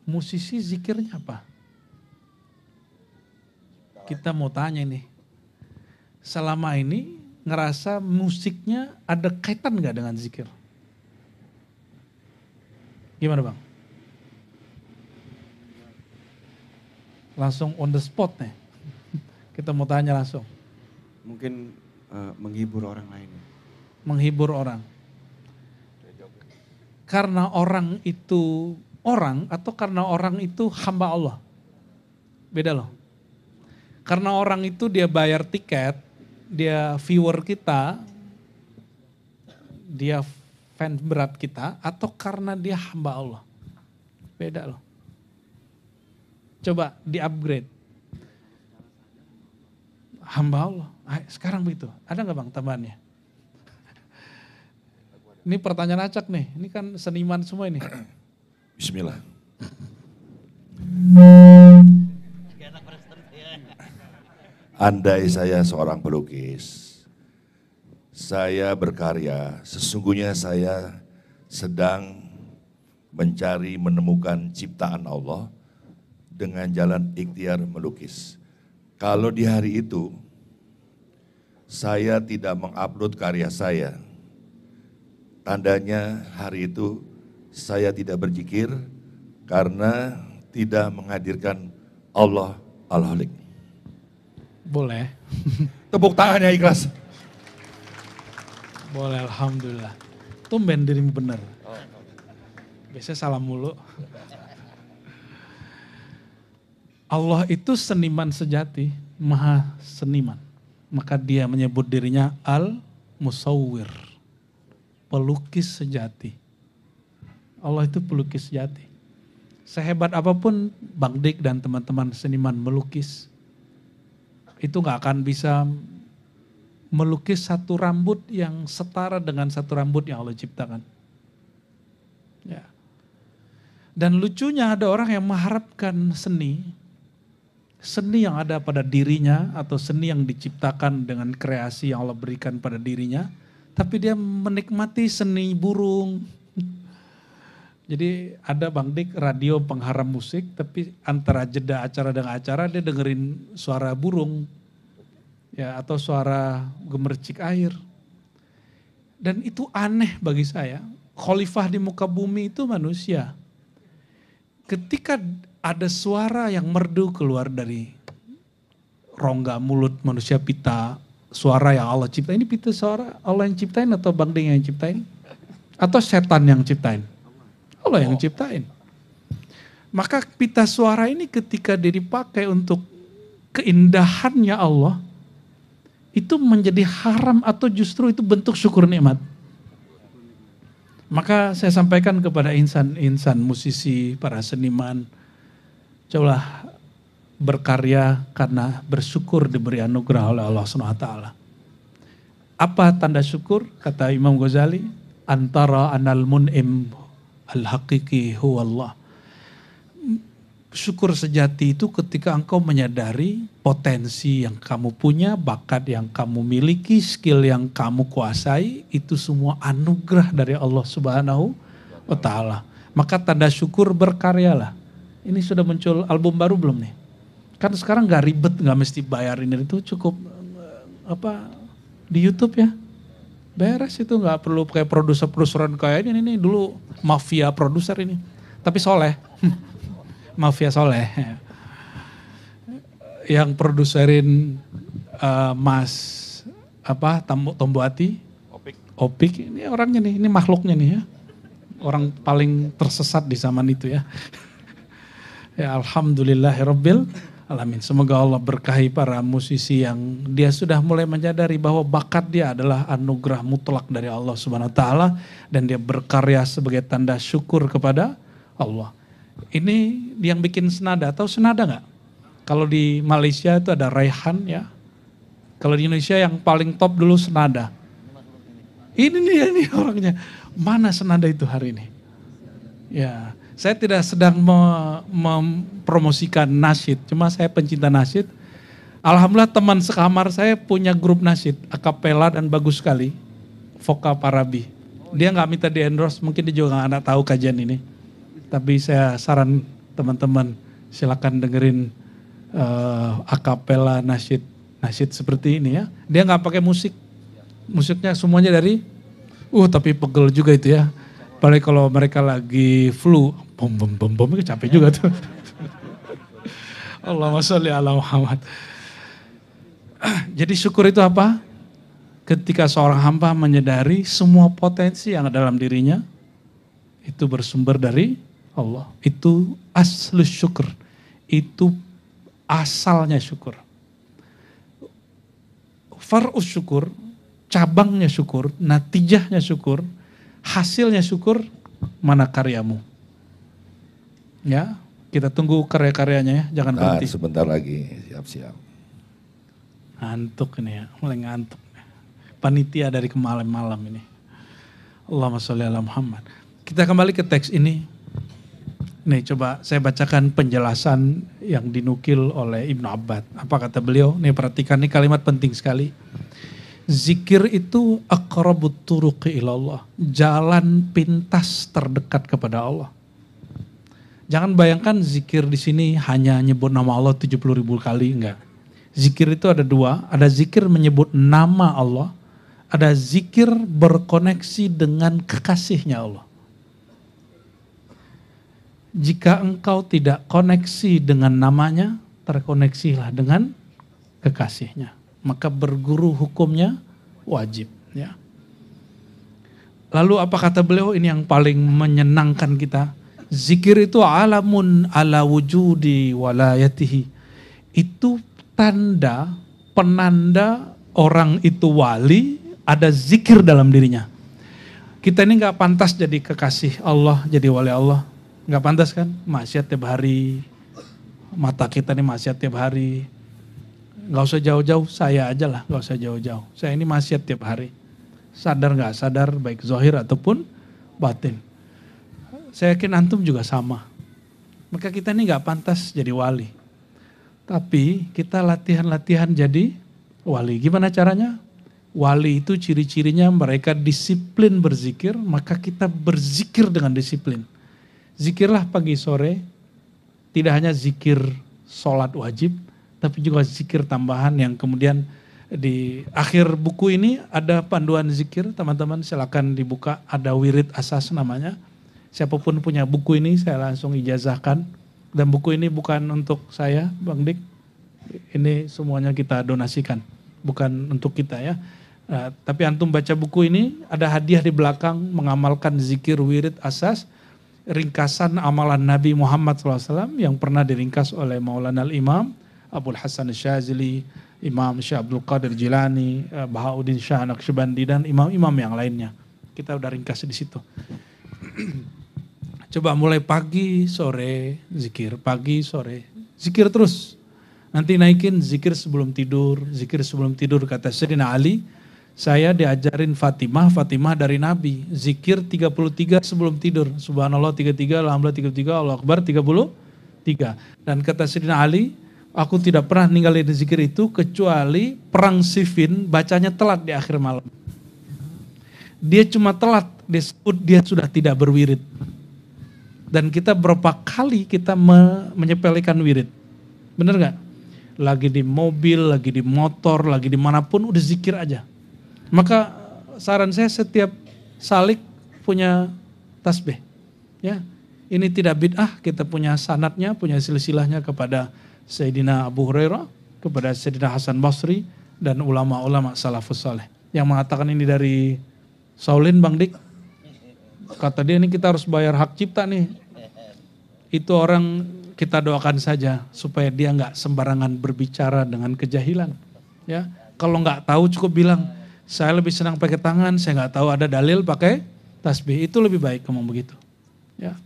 Musisi zikirnya apa? Kita mau tanya nih, selama ini ngerasa musiknya ada kaitan gak dengan zikir? Gimana Bang? Langsung on the spot nih, kita mau tanya langsung. Mungkin menghibur orang lain. Menghibur orang. Karena orang itu orang atau karena orang itu hamba Allah? Beda loh. Karena orang itu dia bayar tiket, dia viewer kita, dia fans berat kita, atau karena dia hamba Allah. Beda loh. Coba di-upgrade. Hamba Allah, sekarang begitu. Ada gak Bang tambahannya? Ini pertanyaan acak nih, ini kan seniman semua ini. Bismillah. Andai saya seorang pelukis, saya berkarya, sesungguhnya saya sedang mencari menemukan ciptaan Allah dengan jalan ikhtiar melukis. Kalau di hari itu saya tidak mengupload karya saya, tandanya hari itu saya tidak berzikir karena tidak menghadirkan Allah Al-Halik. Boleh. Tepuk tangannya ikhlas. Boleh, alhamdulillah. Tumben dirimu benar. Biasanya salam mulu. Allah itu seniman sejati, maha seniman. Maka dia menyebut dirinya Al-Musawwir, pelukis sejati. Allah itu pelukis sejati. Sehebat apapun Bang Dik dan teman-teman seniman melukis, itu gak akan bisa melukis satu rambut yang setara dengan satu rambut yang Allah ciptakan. Ya. Dan lucunya ada orang yang mengharapkan seni yang ada pada dirinya atau seni yang diciptakan dengan kreasi yang Allah berikan pada dirinya, tapi dia menikmati seni burung. Jadi ada Bang Dik radio pengharam musik, tapi antara jeda acara dengan acara dia dengerin suara burung, ya, atau suara gemercik air. Dan itu aneh bagi saya. Khalifah di muka bumi itu manusia. Ketika ada suara yang merdu keluar dari rongga mulut manusia pita, suara yang Allah ciptain, ini pita suara Allah yang ciptain atau Bang Dik yang ciptain? Atau setan yang ciptain? Allah yang ciptain. Maka pita suara ini ketika dia dipakai untuk keindahannya Allah, itu menjadi haram atau justru itu bentuk syukur nikmat. Maka saya sampaikan kepada insan-insan musisi, para seniman, cobalah berkarya karena bersyukur diberi anugerah oleh Allah SWT. Apa tanda syukur? Kata Imam Ghazali, antara anal mun'im al-haqiqi huwallah. Syukur sejati itu ketika engkau menyadari potensi yang kamu punya, bakat yang kamu miliki, skill yang kamu kuasai, itu semua anugerah dari Allah Subhanahu wa Ta'ala. Maka tanda syukur berkaryalah. Ini sudah muncul album baru belum nih? Kan sekarang gak ribet, gak mesti bayarin itu, cukup di YouTube ya. Beres itu, nggak perlu kayak produser-produseran kayak ini dulu mafia produser ini. Tapi soleh. Mafia soleh. Yang produserin Mas Tomboati, Opik, ini orangnya nih, ini makhluknya nih ya. Orang paling tersesat di zaman itu ya. Ya alhamdulillahirabbil alamin. Semoga Allah berkahi para musisi yang dia sudah mulai menyadari bahwa bakat dia adalah anugerah mutlak dari Allah Subhanahu wa taala dan dia berkarya sebagai tanda syukur kepada Allah. Ini yang bikin senada, tahu senada nggak? Kalau di Malaysia itu ada Raihan ya. Kalau di Indonesia yang paling top dulu senada. Ini orangnya. Mana senada itu hari ini? Ya, saya tidak sedang mempromosikan nasyid, cuma saya pencinta nasyid. Alhamdulillah teman sekamar saya punya grup nasyid, akapela dan bagus sekali. Voka Parabi. Dia nggak minta di endorse, mungkin dia juga nggak tahu kajian ini. Tapi saya saran teman-teman silakan dengerin akapela nasyid seperti ini ya. Dia nggak pakai musik, musiknya semuanya dari, tapi pegel juga itu ya. Apalagi kalau mereka lagi flu, bom itu capek juga tuh. Allahumma sholli ala Muhammad. Jadi syukur itu apa? Ketika seorang hamba menyadari semua potensi yang ada dalam dirinya itu bersumber dari Allah. Itu aslus syukur. Itu asalnya syukur. Far'us syukur, cabangnya syukur, natijahnya syukur, hasilnya syukur, mana karyamu. Ya, kita tunggu karya-karyanya ya, jangan berhenti. Sebentar lagi, siap-siap. Ngantuk ini ya, mulai ngantuk. Panitia dari kemalam-malam ini. Allahumma sholli ala Muhammad. Kita kembali ke teks ini. Nih coba saya bacakan penjelasan yang dinukil oleh Ibnu Abbad. Apa kata beliau? Nih perhatikan, nih kalimat penting sekali. Zikir itu aqrabut turuqi ilallah. Jalan pintas terdekat kepada Allah. Jangan bayangkan zikir di sini hanya nyebut nama Allah 70.000 kali, enggak. Zikir itu ada dua, ada zikir menyebut nama Allah, ada zikir berkoneksi dengan kekasihnya Allah. Jika engkau tidak koneksi dengan namanya, terkoneksilah dengan kekasihnya. Maka berguru hukumnya wajib. Ya. Lalu apa kata beliau? Ini yang paling menyenangkan kita. Zikir itu alamun ala wujudi walayatihi. Itu tanda, penanda orang itu wali, ada zikir dalam dirinya. Kita ini gak pantas jadi kekasih Allah, jadi wali Allah. Gak pantas kan? Maksiat tiap hari. Mata kita nih maksiat tiap hari. Gak usah jauh-jauh, saya aja lah, gak usah jauh-jauh. Saya ini maksiat tiap hari. Sadar gak sadar, baik zahir ataupun batin. Saya yakin antum juga sama. Maka kita ini gak pantas jadi wali. Tapi kita latihan-latihan jadi wali. Gimana caranya? Wali itu ciri-cirinya mereka disiplin berzikir, maka kita berzikir dengan disiplin. Zikirlah pagi sore, tidak hanya zikir sholat wajib, tapi juga zikir tambahan yang kemudian di akhir buku ini ada panduan zikir, teman-teman silakan dibuka, ada wirid asas namanya. Siapapun punya buku ini saya langsung ijazahkan, dan buku ini bukan untuk saya, Bang Dik, ini semuanya kita donasikan, bukan untuk kita ya. Tapi antum baca buku ini, ada hadiah di belakang mengamalkan zikir wirid asas, ringkasan amalan Nabi Muhammad SAW yang pernah diringkas oleh Maulana al-Imam Abul Hasan Syazili, Imam Syekh Abdul Qadir Jilani, Bahauddin Shah Naqsyabandi dan imam-imam yang lainnya. Kita udah ringkas di situ. Coba mulai pagi, sore, zikir. Pagi, sore, zikir terus. Nanti naikin zikir sebelum tidur. Zikir sebelum tidur kata Sayyidina Ali, saya diajarin Fatimah dari Nabi. Zikir 33 sebelum tidur. Subhanallah 33, Alhamdulillah 33, Allah Akbar 33. Dan kata Sayyidina Ali, aku tidak pernah ninggalin zikir itu kecuali perang Siffin bacanya telat di akhir malam. Dia cuma telat, disebut dia sudah tidak berwirid. Dan kita berapa kali kita menyepelekan wirid. Bener gak? Lagi di mobil, lagi di motor, lagi dimanapun udah zikir aja. Maka saran saya setiap salik punya tasbih. Ya, ini tidak bid'ah, kita punya sanadnya, punya silsilahnya kepada Sayyidina Abu Hurairah, kepada Sayyidina Hasan Basri, dan ulama-ulama salafus saleh. Yang mengatakan ini dari Saulin, Bang Dik. Kata dia ini kita harus bayar hak cipta nih. Itu orang kita doakan saja supaya dia nggak sembarangan berbicara dengan kejahilan. Ya, kalau nggak tahu cukup bilang, saya lebih senang pakai tangan, saya nggak tahu ada dalil pakai tasbih, itu lebih baik ngomong begitu. Ya,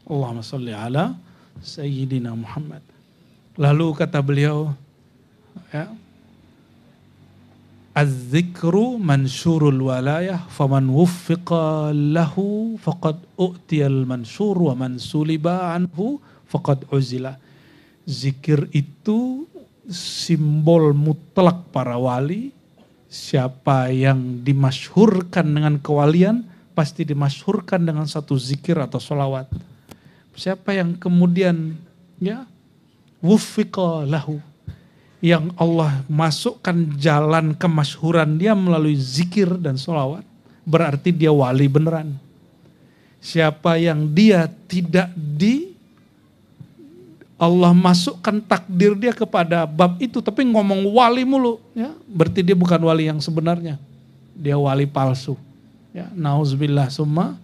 Allahumma sholli ala Sayyidina Muhammad. Lalu kata beliau, ya, az-zikru mansyurul walayah faman wuffiqa lahu faqad u'tiyal mansyur wa man suliba anhu faqad uzila. Zikir itu simbol mutlak para wali. Siapa yang dimasyhurkan dengan kewalian pasti dimasyhurkan dengan satu zikir atau sholawat. Siapa yang kemudian ya wuffiqa lahu, yang Allah masukkan jalan kemasyhuran dia melalui zikir dan sholawat, berarti dia wali beneran. Siapa yang dia tidak Allah masukkan takdir dia kepada bab itu, tapi ngomong wali mulu, ya, berarti dia bukan wali yang sebenarnya. Dia wali palsu. Ya, nauzubillah summa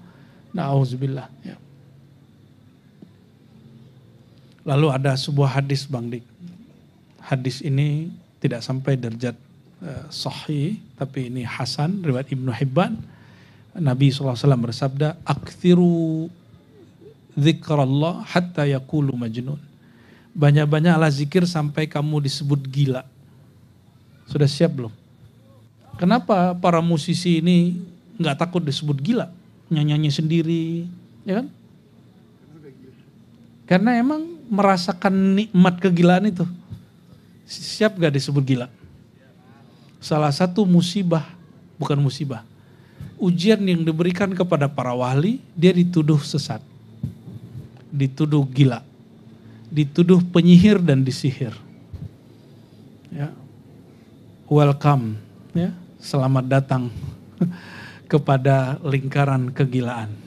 nauzubillah. Ya. Lalu ada sebuah hadis, Bang Dik. Hadis ini tidak sampai derajat sahih, tapi ini hasan, riwayat Ibnu Hibban. Nabi SAW bersabda, "Aktsiru dzikrallah hatta yaqulu majnun." Banyak-banyaklah zikir sampai kamu disebut gila. Sudah siap belum? Kenapa para musisi ini nggak takut disebut gila? Nyanyi sendiri, ya kan? Karena emang merasakan nikmat kegilaan itu. Siap gak disebut gila? Salah satu musibah, bukan musibah, ujian yang diberikan kepada para wali, dia dituduh sesat, dituduh gila, dituduh penyihir dan disihir. Ya. Welcome, ya, selamat datang kepada lingkaran kegilaan.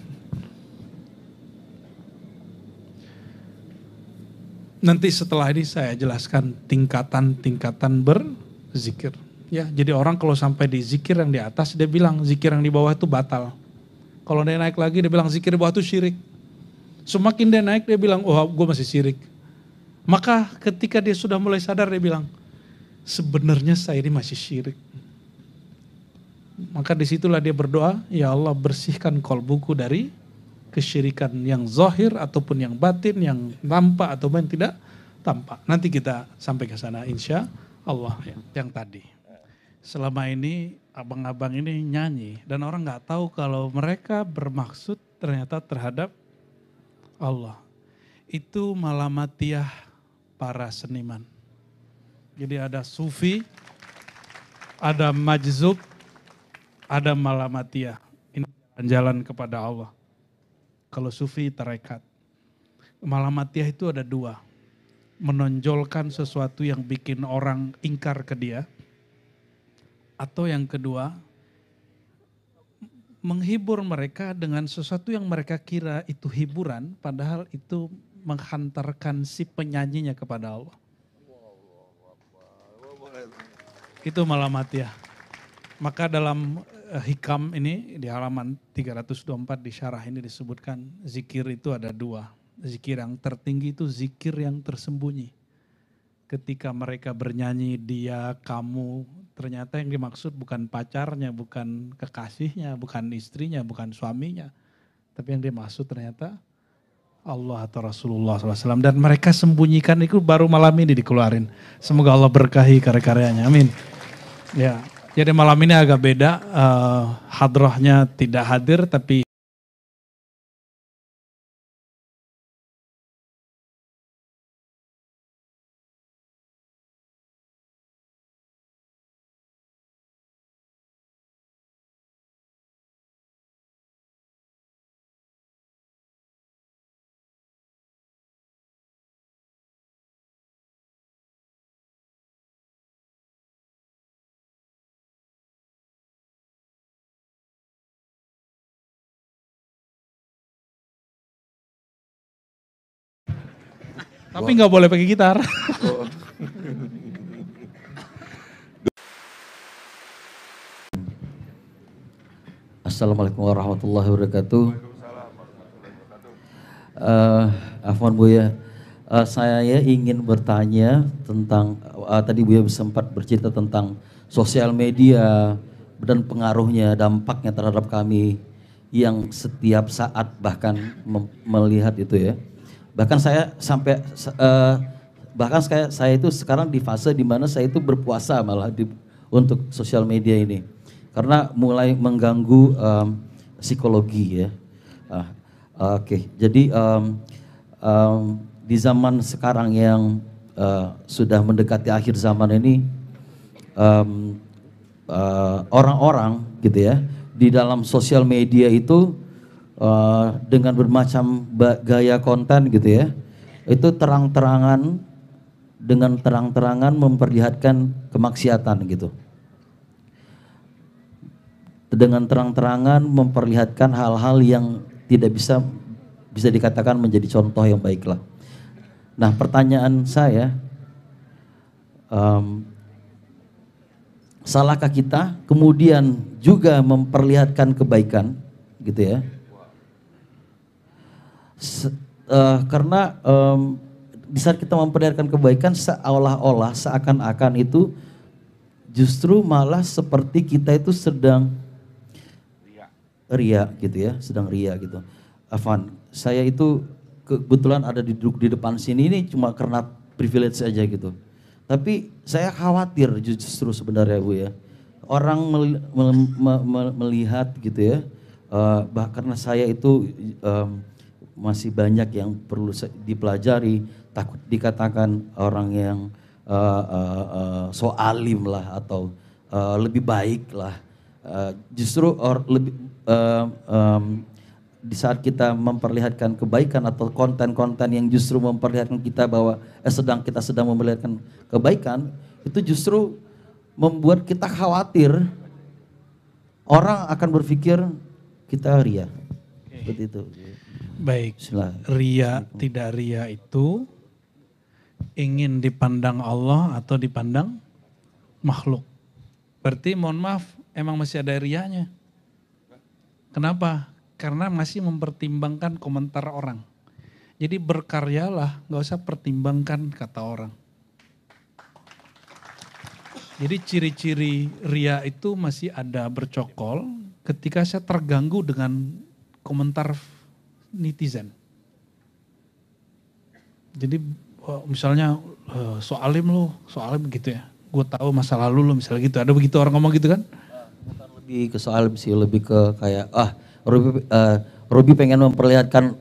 Nanti setelah ini saya jelaskan tingkatan-tingkatan berzikir. Ya, jadi orang kalau sampai di zikir yang di atas, dia bilang zikir yang di bawah itu batal. Kalau dia naik lagi, dia bilang zikir di bawah itu syirik. Semakin dia naik, dia bilang, oh gue masih syirik. Maka ketika dia sudah mulai sadar, dia bilang, sebenarnya saya ini masih syirik. Maka disitulah dia berdoa, ya Allah bersihkan kolbuku dari kesyirikan yang zahir ataupun yang batin, yang tampak ataupun yang tidak tampak. Nanti kita sampai ke sana insya Allah. Yang tadi, selama ini abang-abang ini nyanyi dan orang nggak tahu kalau mereka bermaksud ternyata terhadap Allah. Itu malamatiyah para seniman. Jadi ada sufi, ada majzub, ada malamatiyah. Ini jalan kepada Allah. Kalau sufi tarekat. Malamatiyah itu ada dua. Menonjolkan sesuatu yang bikin orang ingkar ke dia. Atau yang kedua, menghibur mereka dengan sesuatu yang mereka kira itu hiburan, padahal itu menghantarkan si penyanyinya kepada Allah. Itu malamatiyah. Maka dalam hikam ini di halaman 324 di syarah ini disebutkan zikir itu ada dua. Zikir yang tertinggi itu zikir yang tersembunyi. Ketika mereka bernyanyi dia, kamu, ternyata yang dimaksud bukan pacarnya, bukan kekasihnya, bukan istrinya, bukan suaminya. Tapi yang dimaksud ternyata Allah atau Rasulullah SAW. Dan mereka sembunyikan itu baru malam ini dikeluarin. Semoga Allah berkahi karya-karyanya. Amin. Ya, jadi malam ini agak beda. Hadrahnya tidak hadir tapi Tapi nggak boleh pakai gitar. Assalamualaikum warahmatullahi wabarakatuh. Afwan Buya, saya ingin bertanya tentang tadi Buya sempat bercerita tentang sosial media dan pengaruhnya, dampaknya terhadap kami yang setiap saat bahkan melihat itu ya. Bahkan saya sampai saya itu sekarang di fase di mana saya itu berpuasa malah untuk sosial media ini. Karena mulai mengganggu psikologi ya. Oke. Jadi di zaman sekarang yang sudah mendekati akhir zaman ini, orang-orang gitu ya di dalam sosial media itu dengan bermacam gaya konten gitu ya, itu dengan terang-terangan memperlihatkan kemaksiatan gitu. Dengan terang-terangan memperlihatkan hal-hal yang tidak bisa dikatakan menjadi contoh yang baiklah. Nah, pertanyaan saya, salahkah kita kemudian juga memperlihatkan kebaikan gitu ya? Karena di saat kita memperlihatkan kebaikan seolah-olah seakan-akan itu justru malah seperti kita itu sedang ria gitu ya, sedang ria gitu. Afwan, saya itu kebetulan ada duduk di depan sini ini cuma karena privilege saja gitu. Tapi saya khawatir justru sebenarnya Bu ya. Orang melihat gitu ya, karena saya itu masih banyak yang perlu dipelajari, takut dikatakan orang yang so alim lah atau lebih baik lah. Justru di saat kita memperlihatkan kebaikan atau konten-konten yang justru memperlihatkan kita bahwa kita sedang memperlihatkan kebaikan, itu justru membuat kita khawatir orang akan berpikir kita ria. Seperti itu. Baik, Silahkan. ria tidak ria itu ingin dipandang Allah atau dipandang makhluk. Berarti mohon maaf, emang masih ada rianya. Kenapa? Karena masih mempertimbangkan komentar orang. Jadi berkaryalah, gak usah pertimbangkan kata orang. Jadi ciri-ciri ria itu masih ada bercokol ketika saya terganggu dengan komentar netizen. Jadi misalnya soalim gitu ya. Gue tahu masa lalu lo misalnya gitu. Ada begitu orang ngomong gitu kan? Bukan lebih ke soalim sih, lebih ke kayak Robi pengen memperlihatkan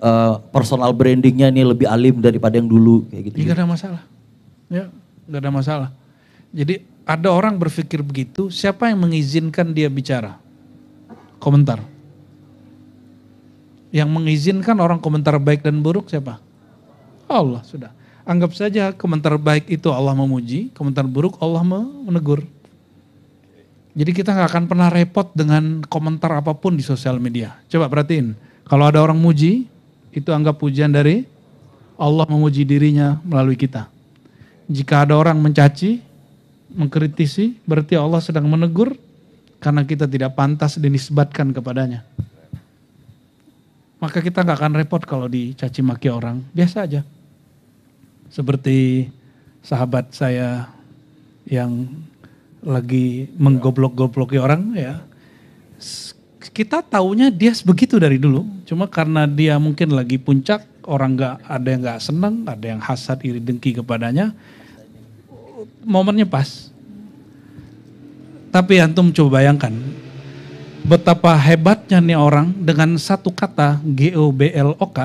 personal brandingnya nih lebih alim daripada yang dulu kayak gitu. Gak ada masalah. Ya, gak ada masalah. Jadi ada orang berpikir begitu, siapa yang mengizinkan dia bicara? Komentar. Yang mengizinkan orang komentar baik dan buruk siapa? Allah, sudah. Anggap saja komentar baik itu Allah memuji, komentar buruk Allah menegur. Jadi kita gak akan pernah repot dengan komentar apapun di sosial media. Coba perhatiin, kalau ada orang muji, itu anggap pujian dari Allah memuji dirinya melalui kita. Jika ada orang mencaci, mengkritisi, berarti Allah sedang menegur karena kita tidak pantas dinisbatkan kepadanya. Maka kita gak akan repot kalau dicaci maki orang, biasa aja. Seperti sahabat saya yang lagi menggoblok-gobloki orang ya. Kita taunya dia begitu dari dulu. Cuma karena dia mungkin lagi puncak, orang ada yang gak senang, ada yang hasad, iri, dengki kepadanya. Momennya pas. Tapi antum coba bayangkan, betapa hebatnya nih orang dengan satu kata GOBLOK,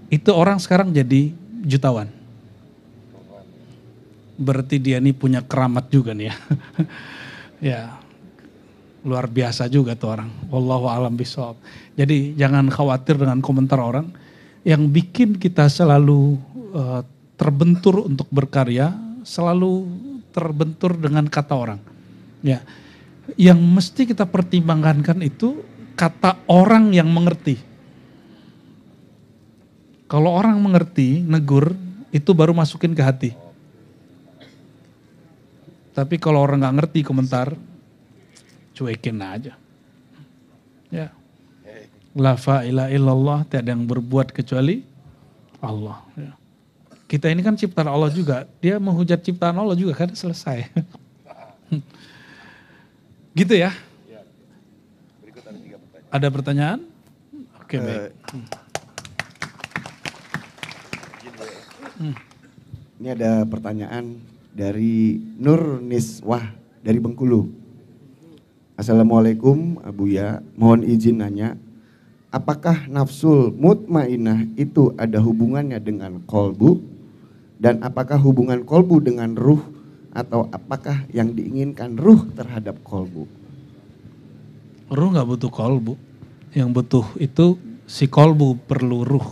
itu orang sekarang jadi jutawan. Berarti dia nih punya keramat juga nih ya. Ya, luar biasa juga tuh orang. Wallahu a'lam bishawab. Jadi jangan khawatir dengan komentar orang yang bikin kita selalu terbentur untuk berkarya, selalu terbentur dengan kata orang. Ya, yang mesti kita pertimbangkan itu kata orang yang mengerti. Kalau orang mengerti, negur, Itu baru masukin ke hati. Tapi kalau orang nggak ngerti komentar, cuekin aja. Ya. La ilaha illallah, tiada yang berbuat kecuali Allah. Ya. Kita ini kan ciptaan Allah juga, dia menghujat ciptaan Allah juga kan, selesai. Gitu ya. Ada pertanyaan? Oke, baik. Ini ada pertanyaan dari Nur Niswah dari Bengkulu. Assalamualaikum Abuya, mohon izin nanya, apakah nafsul mutmainah itu ada hubungannya dengan kolbu? Dan apakah hubungan kolbu dengan ruh? Atau apakah yang diinginkan ruh terhadap kolbu? Ruh gak butuh kolbu. Yang butuh itu si kolbu perlu ruh.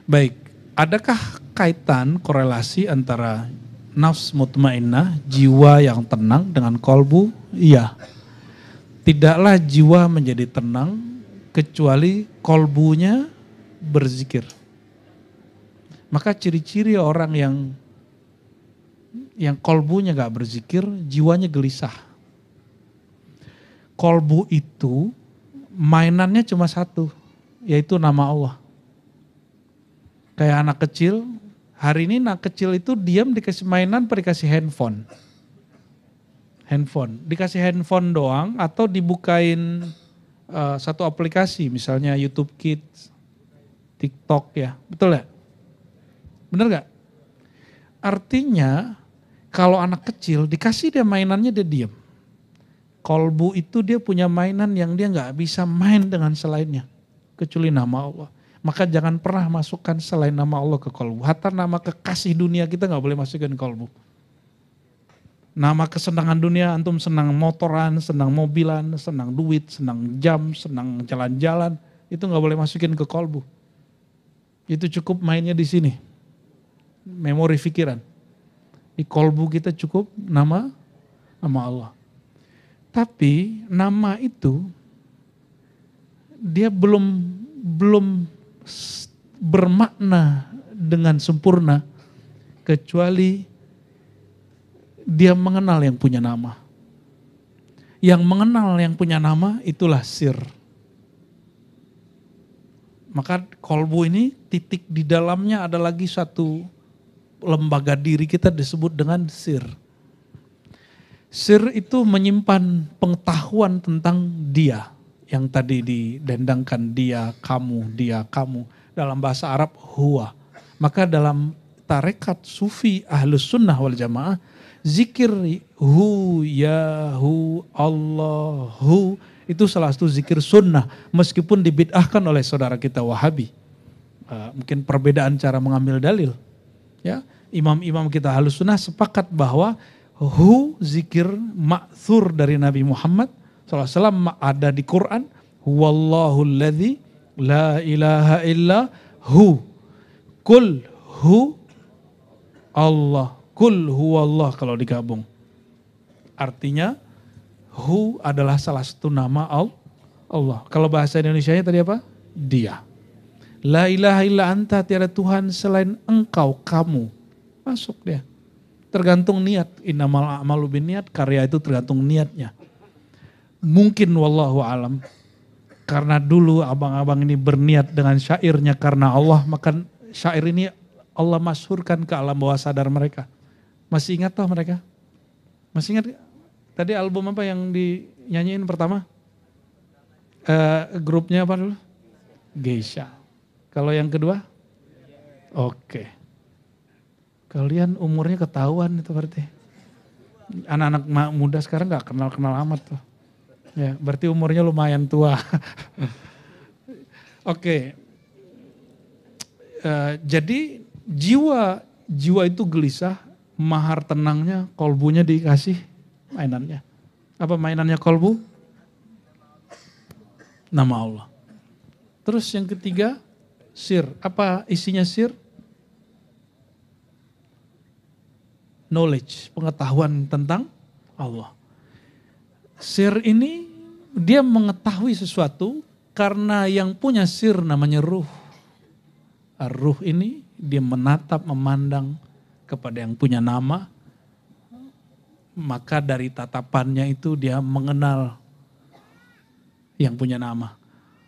Baik, adakah kaitan korelasi antara nafs mutmainnah, jiwa yang tenang dengan kolbu? Iya. Tidaklah jiwa menjadi tenang kecuali kolbunya berzikir. Maka ciri-ciri orang yang kolbunya gak berzikir, jiwanya gelisah. Kolbu itu mainannya cuma satu, yaitu nama Allah. Kayak anak kecil, hari ini anak kecil itu diam dikasih mainan atau dikasih handphone. Dikasih handphone doang atau dibukain satu aplikasi, misalnya YouTube Kids, TikTok ya, betul ya? Bener gak? Artinya kalau anak kecil dikasih dia mainannya dia diam. Kolbu itu dia punya mainan yang dia gak bisa main dengan selainnya. Kecuali nama Allah. Maka jangan pernah masukkan selain nama Allah ke kolbu. Hatta nama kekasih dunia kita gak boleh masukkan ke kolbu. Nama kesenangan dunia, antum senang motoran, senang mobilan, senang duit, senang jam, senang jalan-jalan. Itu gak boleh masukin ke kolbu. Itu cukup mainnya di sini. Memori pikiran. Di kolbu kita cukup nama Allah. Tapi nama itu dia belum bermakna dengan sempurna kecuali dia mengenal yang punya nama. Yang mengenal yang punya nama itulah sir. Maka kolbu ini titik di dalamnya ada lagi satu lembaga diri kita disebut dengan sir. Sir itu menyimpan pengetahuan tentang dia. Yang tadi didendangkan dia, kamu. Dalam bahasa Arab huwa. Maka dalam tarekat sufi ahlus sunnah wal jamaah, zikir hu, ya hu, Allahu, itu salah satu zikir sunnah. Meskipun dibid'ahkan oleh saudara kita Wahabi. Mungkin perbedaan cara mengambil dalil. Ya, imam-imam kita ahlus sunnah sepakat bahwa hu zikir ma'thur dari Nabi Muhammad SAW ada di Quran. Huwallahu alladhi la ilaha illa hu. Kul hu Allah. Kul huwallah kalau digabung. Artinya hu adalah salah satu nama Allah. Kalau bahasa Indonesianya tadi apa? Dia. La ilaha illa anta, tiada Tuhan selain engkau, kamu. Masuk dia. Tergantung niat. Innamal a'malu binniat, karya itu tergantung niatnya. Mungkin wallahu alam. Karena dulu abang-abang ini berniat dengan syairnya karena Allah, maka syair ini Allah masyhurkan ke alam bawah sadar mereka. Masih ingat toh mereka? Masih ingat? Tadi album apa yang dinyanyiin pertama? Grupnya apa dulu? Geisha. Kalau yang kedua? Oke. Kalian umurnya ketahuan itu berarti. Anak-anak muda sekarang gak kenal-kenal amat tuh. Ya, berarti umurnya lumayan tua. Oke. Jadi jiwa itu gelisah, mahar tenangnya, kolbunya dikasih mainannya. Apa mainannya kolbu? Nama Allah. Terus yang ketiga, sir. Apa isinya sir? Knowledge, pengetahuan tentang Allah. Sir ini dia mengetahui sesuatu karena yang punya sir namanya ruh. Ruh ini dia menatap, memandang kepada yang punya nama, maka dari tatapannya itu dia mengenal yang punya nama.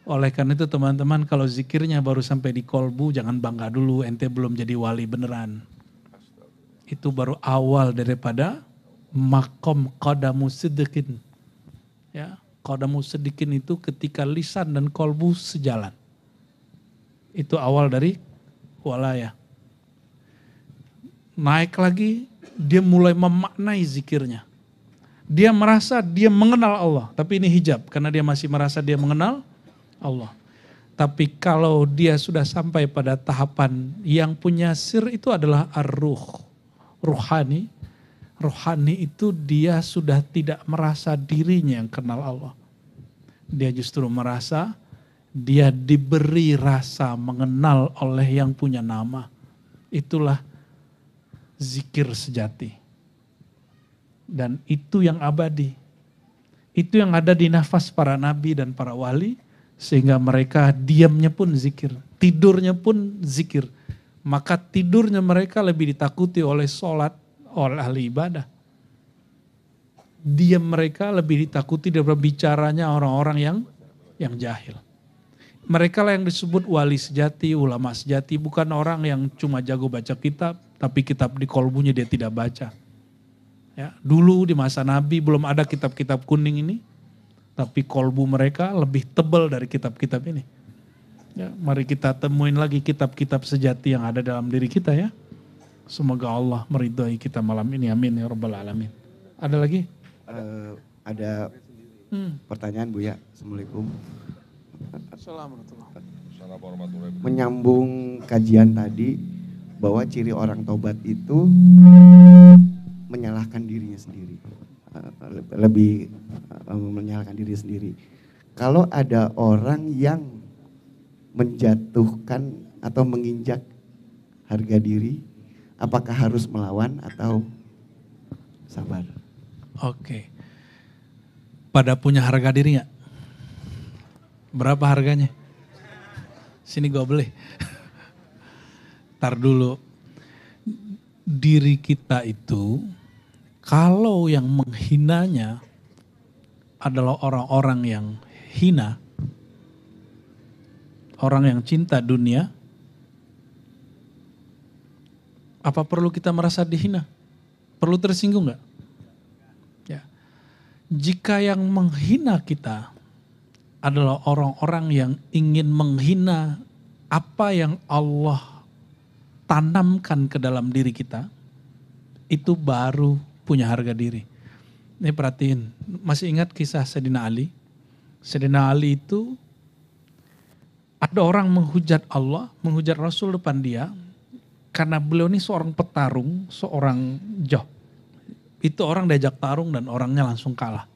Oleh karena itu teman-teman, kalau zikirnya baru sampai di kolbu, jangan bangga dulu, ente belum jadi wali beneran. Itu baru awal daripada makom qadamu siddiqin. Ya, qadamu siddiqin itu ketika lisan dan kolbu sejalan. Itu awal dari walaya. Naik lagi, dia mulai memaknai zikirnya. Dia merasa dia mengenal Allah, tapi ini hijab karena dia masih merasa dia mengenal Allah. Tapi kalau dia sudah sampai pada tahapan yang punya sir itu adalah ar-ruh, ruhani. Rohani itu dia sudah tidak merasa dirinya yang kenal Allah. Dia justru merasa dia diberi rasa mengenal oleh yang punya nama. Itulah zikir sejati. Dan itu yang abadi. Itu yang ada di nafas para nabi dan para wali. Sehingga mereka diamnya pun zikir. Tidurnya pun zikir. Maka tidurnya mereka lebih ditakuti oleh sholat, oleh ahli ibadah. Diam mereka lebih ditakuti daripada bicaranya orang-orang yang jahil. Mereka lah yang disebut wali sejati, ulama sejati, bukan orang yang cuma jago baca kitab, tapi kitab di kolbunya dia tidak baca. Ya, dulu di masa Nabi belum ada kitab-kitab kuning ini, tapi kolbu mereka lebih tebal dari kitab-kitab ini. Ya, mari kita temuin lagi kitab-kitab sejati yang ada dalam diri kita ya. Semoga Allah meridhai kita malam ini, amin ya rabbal alamin. Ada lagi? Ada pertanyaan Buya. Assalamualaikum. Assalamualaikum. Menyambung kajian tadi bahwa ciri orang tobat itu menyalahkan dirinya sendiri, lebih menyalahkan diri sendiri. Kalau ada orang yang menjatuhkan atau menginjak harga diri, apakah harus melawan atau sabar? Oke. Pada punya harga diri nggak? Berapa harganya? Sini gue beli. Tar dulu. Diri kita itu, kalau yang menghinanya adalah orang-orang yang hina, orang yang cinta dunia, apa perlu kita merasa dihina? Perlu tersinggung nggak? Ya. Jika yang menghina kita adalah orang-orang yang ingin menghina apa yang Allah tanamkan ke dalam diri kita, itu baru punya harga diri. Ini perhatiin, masih ingat kisah Sayyidina Ali? Sayyidina Ali itu ada orang menghujat Allah, menghujat Rasul depan dia, karena beliau ini seorang petarung, seorang joh. Itu orang diajak tarung dan orangnya langsung kalah.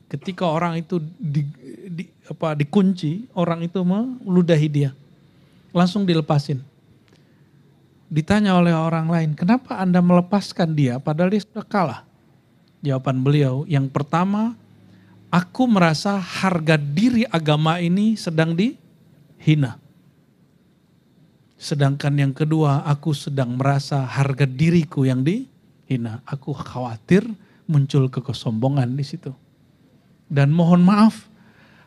Ketika orang itu dikunci, orang itu meludahi dia. Langsung dilepasin. Ditanya oleh orang lain, kenapa Anda melepaskan dia padahal dia sudah kalah? Jawaban beliau, yang pertama, aku merasa harga diri agama ini sedang dihina. Sedangkan yang kedua, aku sedang merasa harga diriku yang dihina. Aku khawatir muncul kesombongan di situ. Dan mohon maaf,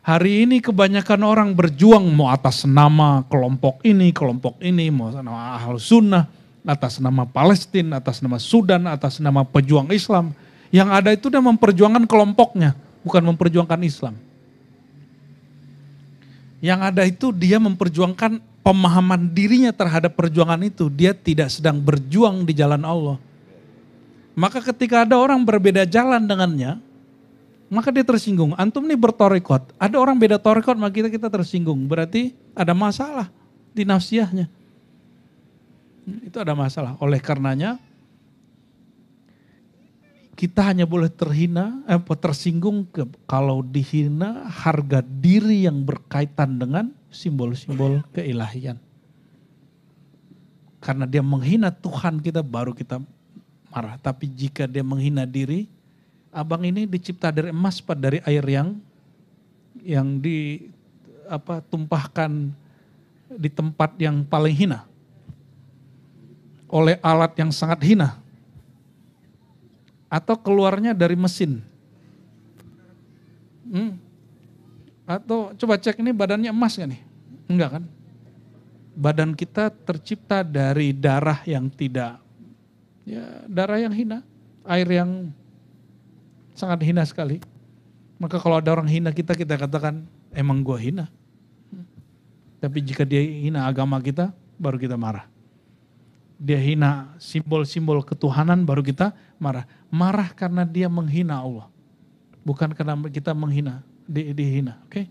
hari ini kebanyakan orang berjuang mau atas nama kelompok ini, mau nama Ahlus Sunnah, atas nama Palestina, atas nama Sudan, atas nama pejuang Islam. Yang ada itu dia memperjuangkan kelompoknya, bukan memperjuangkan Islam. Yang ada itu dia memperjuangkan pemahaman dirinya terhadap perjuangan itu. Dia tidak sedang berjuang di jalan Allah. Maka ketika ada orang berbeda jalan dengannya, maka dia tersinggung. Antum nih bertorikot, ada orang beda torikot, maka kita tersinggung. Berarti ada masalah di nafsiyahnya. Itu ada masalah. Oleh karenanya, kita hanya boleh tersinggung kalau dihina harga diri yang berkaitan dengan simbol-simbol keilahian. Karena dia menghina Tuhan kita, baru kita marah. Tapi jika dia menghina diri, abang ini dicipta dari emas, dari air yang ditumpahkan di tempat yang paling hina. oleh alat yang sangat hina, atau keluarnya dari mesin. Atau coba cek ini badannya emas gak nih? Enggak kan? Badan kita tercipta dari darah yang tidak, ya darah yang hina, air yang sangat hina sekali. Maka kalau ada orang hina kita katakan emang gua hina. Tapi jika dia hina agama kita, baru kita marah. Dia hina simbol-simbol ketuhanan, baru kita marah. Marah karena dia menghina Allah. Bukan karena kita menghina, dihina. Oke?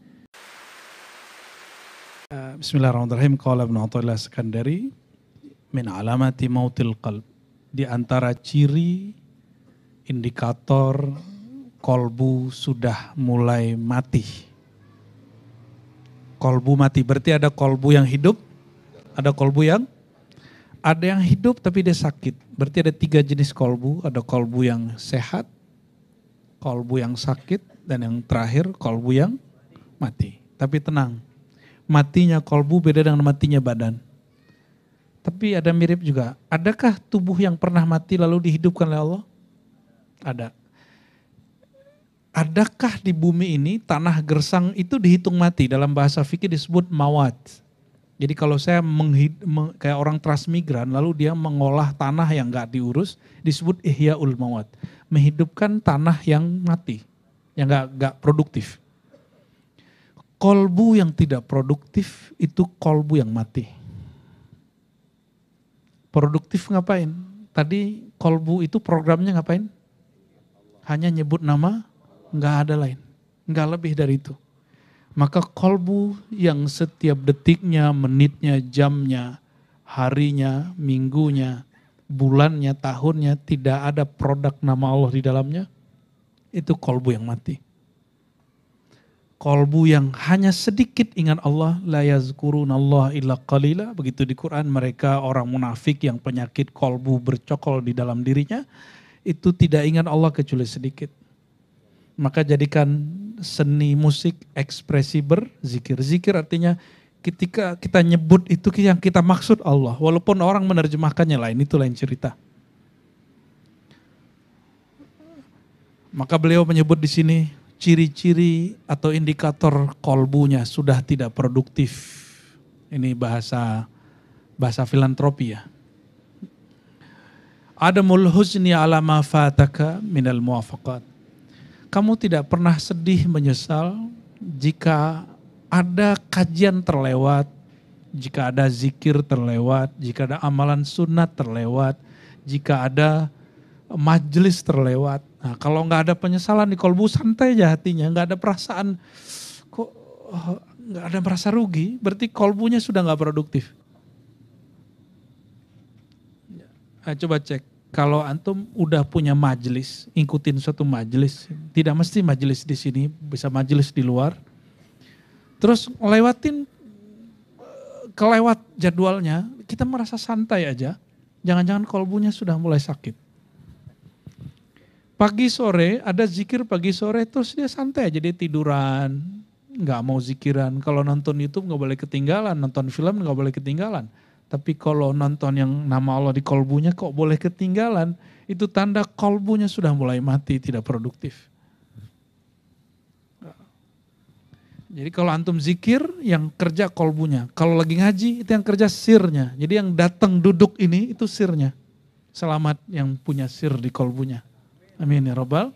Bismillahirrahmanirrahim. Qala Ibnu Athaillah Sekandari min alamati mautil qalb. Di antara ciri indikator kolbu sudah mulai mati. Kolbu mati, berarti ada kolbu yang hidup, ada kolbu yang hidup tapi dia sakit. Berarti ada 3 jenis kolbu, ada kolbu yang sehat, kolbu yang sakit, dan yang terakhir kolbu yang mati. Tapi tenang, matinya kolbu beda dengan matinya badan. Tapi ada mirip juga, adakah tubuh yang pernah mati lalu dihidupkan oleh Allah? Ada. Adakah di bumi ini tanah gersang itu dihitung mati? Dalam bahasa fikih disebut mawat. Jadi kalau saya kayak orang transmigran lalu dia mengolah tanah yang gak diurus disebut ihyaul mawat. Menghidupkan tanah yang mati, yang gak produktif. Kolbu yang tidak produktif itu kolbu yang mati. Produktif ngapain? Tadi kolbu itu programnya ngapain? Hanya nyebut nama, nggak ada lain, nggak lebih dari itu. Maka kolbu yang setiap detiknya, menitnya, jamnya, harinya, minggunya, bulannya, tahunnya tidak ada produk nama Allah di dalamnya, itu kolbu yang mati. Kolbu yang hanya sedikit ingat Allah, la yazkurunallah illa qalila, begitu di Quran mereka orang munafik yang penyakit kolbu bercokol di dalam dirinya, itu tidak ingat Allah kecuali sedikit. Maka jadikan seni musik ekspresi berzikir. Zikir artinya ketika kita nyebut itu yang kita maksud Allah. Walaupun orang menerjemahkannya lain, itu lain cerita. Maka beliau menyebut di sini ciri-ciri atau indikator kolbunya sudah tidak produktif. Ini bahasa filantropi ya. Adamul huzni ala ma fataka minal muwafaqat. Kamu tidak pernah sedih menyesal jika ada kajian terlewat, jika ada zikir terlewat, jika ada amalan sunat terlewat, jika ada majelis terlewat. Nah, kalau nggak ada penyesalan di kolbu, santai aja hatinya, nggak ada perasaan, kok nggak ada merasa rugi, berarti kolbunya sudah nggak produktif. Nah, coba cek. Kalau antum udah punya majelis, ikutin suatu majelis, tidak mesti majelis di sini, bisa majelis di luar. Terus kelewat jadwalnya, kita merasa santai aja. Jangan-jangan kolbunya sudah mulai sakit. Pagi sore, ada zikir pagi sore, terus dia santai aja, dia tiduran, nggak mau zikiran. Kalau nonton YouTube nggak boleh ketinggalan, nonton film nggak boleh ketinggalan. Tapi kalau nonton yang nama Allah di kolbunya kok boleh ketinggalan, itu tanda kolbunya sudah mulai mati, tidak produktif. Jadi kalau antum zikir, yang kerja kolbunya. Kalau lagi ngaji, itu yang kerja sirnya. Jadi yang datang duduk ini, itu sirnya. Selamat yang punya sir di kolbunya. Amin ya Rabbal.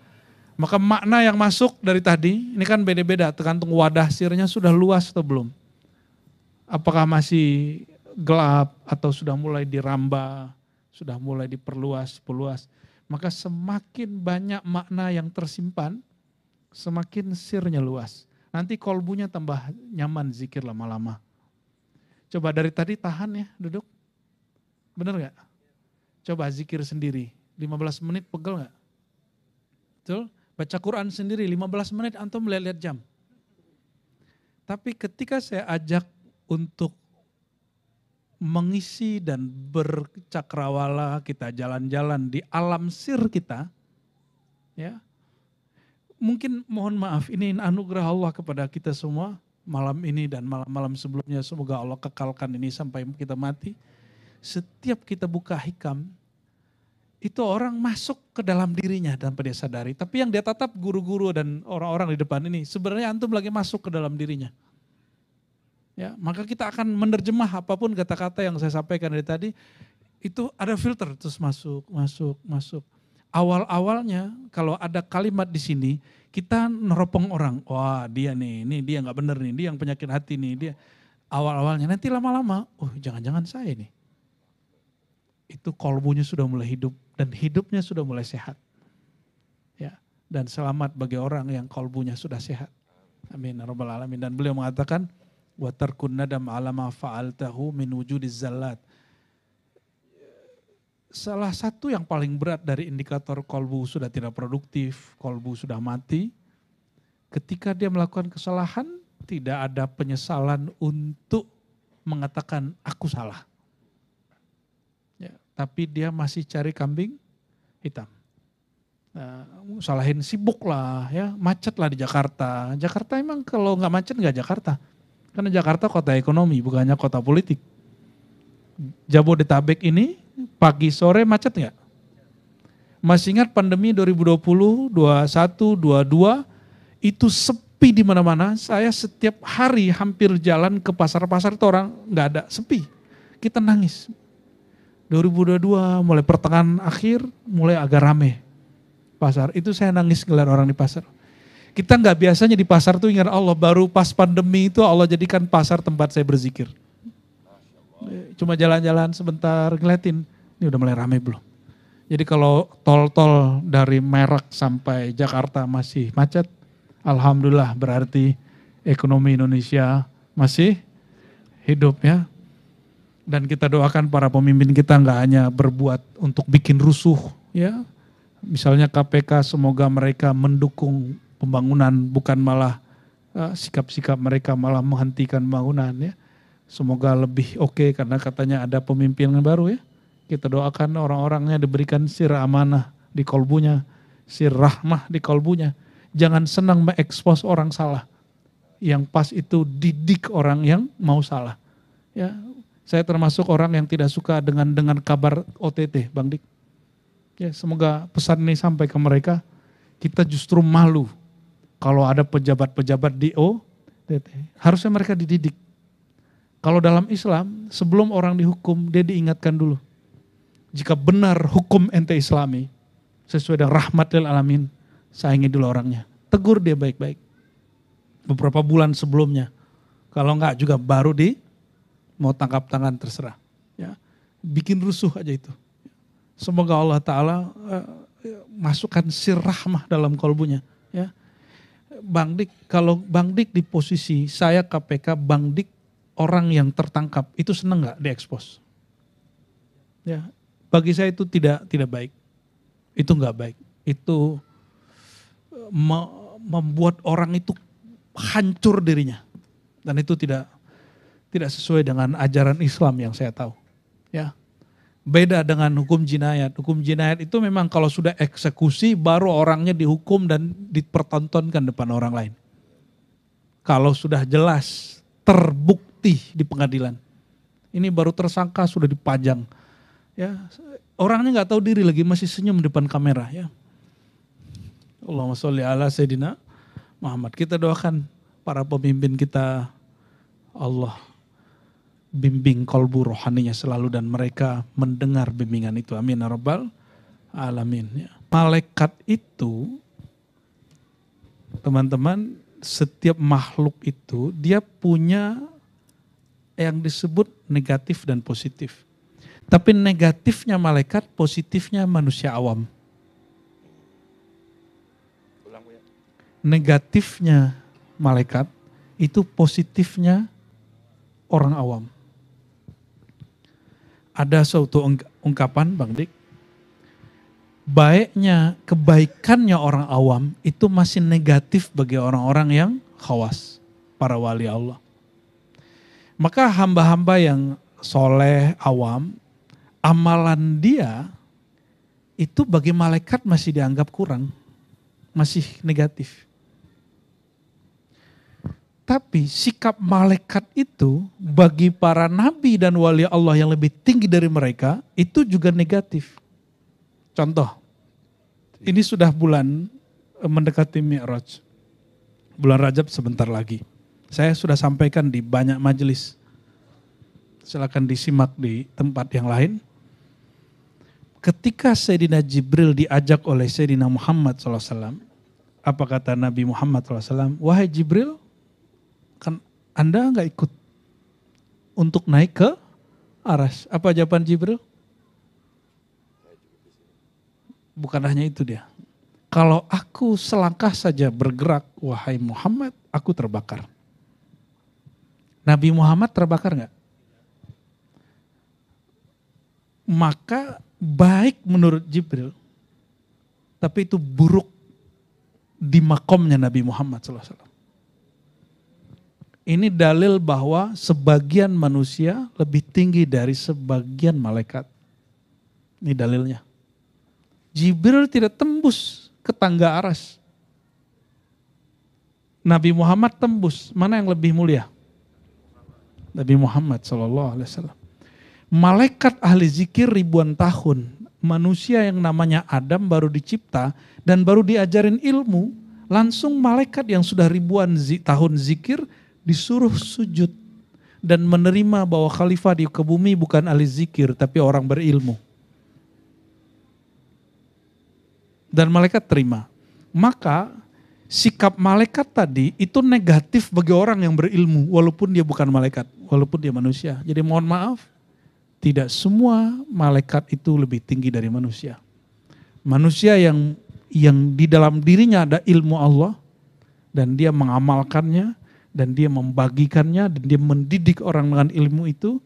Maka makna yang masuk dari tadi, ini kan beda-beda, tergantung wadah sirnya sudah luas atau belum. Apakah masih gelap atau sudah mulai dirambah, sudah mulai diperluas. Maka semakin banyak makna yang tersimpan, semakin sirnya luas. Nanti kolbunya tambah nyaman zikir lama-lama. Coba dari tadi tahan ya duduk. Bener gak? Coba zikir sendiri, 15 menit pegel gak? Betul? Baca Quran sendiri 15 menit antum lihat jam. Tapi ketika saya ajak untuk mengisi dan bercakrawala, kita jalan-jalan di alam sir kita, ya. Mungkin mohon maaf, ini anugerah Allah kepada kita semua malam ini dan malam-malam sebelumnya, semoga Allah kekalkan ini sampai kita mati. setiap kita buka hikam, itu orang masuk ke dalam dirinya tanpa dia sadari. Tapi yang dia tatap guru-guru dan orang-orang di depan ini, sebenarnya antum lagi masuk ke dalam dirinya. Ya, maka kita akan menerjemah apapun kata-kata yang saya sampaikan dari tadi, itu ada filter terus masuk. Awal-awalnya kalau ada kalimat di sini, kita neropong orang, wah dia nih, ini dia nggak bener nih, dia yang penyakit hati nih, dia. Awal-awalnya, nanti lama-lama, oh jangan-jangan saya nih. Itu kolbunya sudah mulai hidup dan hidupnya sudah mulai sehat. Ya, dan selamat bagi orang yang kolbunya sudah sehat. Amin ya rabbal alamin. Dan beliau mengatakan, wa tarkun nadam ala ma fa'altahu min wujudiz zallat. Salah satu yang paling berat dari indikator kolbu sudah tidak produktif, kolbu sudah mati, ketika dia melakukan kesalahan, tidak ada penyesalan untuk mengatakan aku salah. Ya, tapi dia masih cari kambing hitam. Salahin sibuk lah, ya macet lah di Jakarta. Jakarta emang kalau nggak macet nggak Jakarta. Karena Jakarta kota ekonomi, bukannya kota politik. Jabodetabek ini pagi sore macet nggak? Masih ingat pandemi 2020, 21, 22 itu sepi di mana-mana. Saya setiap hari hampir jalan ke pasar-pasar itu orang nggak ada, sepi. Kita nangis. 2022 mulai pertengahan akhir mulai agak rame pasar. Itu saya nangis ngeliat orang di pasar. Kita nggak biasanya di pasar tuh ingat Allah, baru pas pandemi itu Allah jadikan pasar tempat saya berzikir. Cuma jalan-jalan sebentar ngeliatin, ini udah mulai rame belum? Jadi kalau tol-tol dari Merak sampai Jakarta masih macet, alhamdulillah berarti ekonomi Indonesia masih hidup ya. Dan kita doakan para pemimpin kita nggak hanya berbuat untuk bikin rusuh ya. Misalnya KPK, semoga mereka mendukung pembangunan, bukan malah sikap-sikap mereka malah menghentikan pembangunan ya. Semoga lebih oke karena katanya ada pemimpin yang baru ya. Kita doakan orang-orangnya diberikan sir amanah di kolbunya, sir rahmah di kolbunya. Jangan senang mengekspos orang salah. Yang pas itu didik orang yang mau salah. Ya, saya termasuk orang yang tidak suka dengan kabar OTT, Bang Dik. Ya, semoga pesan ini sampai ke mereka. Kita justru malu kalau ada pejabat-pejabat di OTT. Harusnya mereka dididik. Kalau dalam Islam, sebelum orang dihukum, dia diingatkan dulu. Jika benar hukum ente Islami, sesuai dengan rahmat lil alamin, sayangi dulu orangnya. Tegur dia baik-baik. Beberapa bulan sebelumnya. Kalau enggak juga baru mau tangkap tangan terserah. Ya, bikin rusuh aja itu. Semoga Allah Ta'ala masukkan sir rahmah dalam kolbunya. Ya. Bang Dik, kalau Bang Dik di posisi saya KPK, Bang Dik orang yang tertangkap, itu senang gak diekspos? Ya, bagi saya itu tidak baik. Itu gak baik. Itu membuat orang itu hancur dirinya. Dan itu tidak sesuai dengan ajaran Islam yang saya tahu. Ya. Beda dengan hukum jinayat. Hukum jinayat itu memang kalau sudah eksekusi baru orangnya dihukum dan dipertontonkan depan orang lain. Kalau sudah jelas terbukti di pengadilan. Ini baru tersangka sudah dipajang. Ya, orangnya nggak tahu diri lagi masih senyum depan kamera ya. Allahumma sholli ala Sayyidina Muhammad. Kita doakan para pemimpin kita, Allah bimbing kolbu rohaninya selalu dan mereka mendengar bimbingan itu. Amin ya rabbal alamin. Ya. Malaikat itu, teman-teman, setiap makhluk itu dia punya yang disebut negatif dan positif. Tapi negatifnya malaikat, positifnya manusia awam. Negatifnya malaikat, itu positifnya orang awam. Ada suatu ungkapan Bang Dik, kebaikannya orang awam itu masih negatif bagi orang-orang yang khawas, para wali Allah. Maka hamba-hamba yang soleh, awam, amalan dia itu bagi malaikat masih dianggap kurang, masih negatif. Tapi sikap malaikat itu bagi para nabi dan wali Allah yang lebih tinggi dari mereka itu juga negatif. Contoh, ini sudah bulan mendekati Mi'raj. Bulan Rajab sebentar lagi. Saya sudah sampaikan di banyak majelis. Silakan disimak di tempat yang lain. Ketika Sayyidina Jibril diajak oleh Sayyidina Muhammad SAW, apa kata Nabi Muhammad SAW? Wahai Jibril, kan Anda nggak ikut untuk naik ke aras. Apa jawaban Jibril? Bukan hanya itu dia. Kalau aku selangkah saja bergerak, wahai Muhammad, aku terbakar. Nabi Muhammad terbakar nggak? Maka baik menurut Jibril, tapi itu buruk di makomnya Nabi Muhammad SAW. Ini dalil bahwa sebagian manusia lebih tinggi dari sebagian malaikat. Ini dalilnya. Jibril tidak tembus ke tangga aras. Nabi Muhammad tembus. Mana yang lebih mulia? Nabi Muhammad SAW. Malaikat ahli zikir ribuan tahun. Manusia yang namanya Adam baru dicipta dan baru diajarin ilmu. Langsung malaikat yang sudah ribuan tahun zikir disuruh sujud. Dan menerima bahwa khalifah di bumi bukan ahli zikir tapi orang berilmu. Dan malaikat terima. Maka sikap malaikat tadi itu negatif bagi orang yang berilmu walaupun dia bukan malaikat, walaupun dia manusia. Jadi mohon maaf, tidak semua malaikat itu lebih tinggi dari manusia. Manusia yang di dalam dirinya ada ilmu Allah dan dia mengamalkannya dan dia membagikannya dan dia mendidik orang dengan ilmu itu,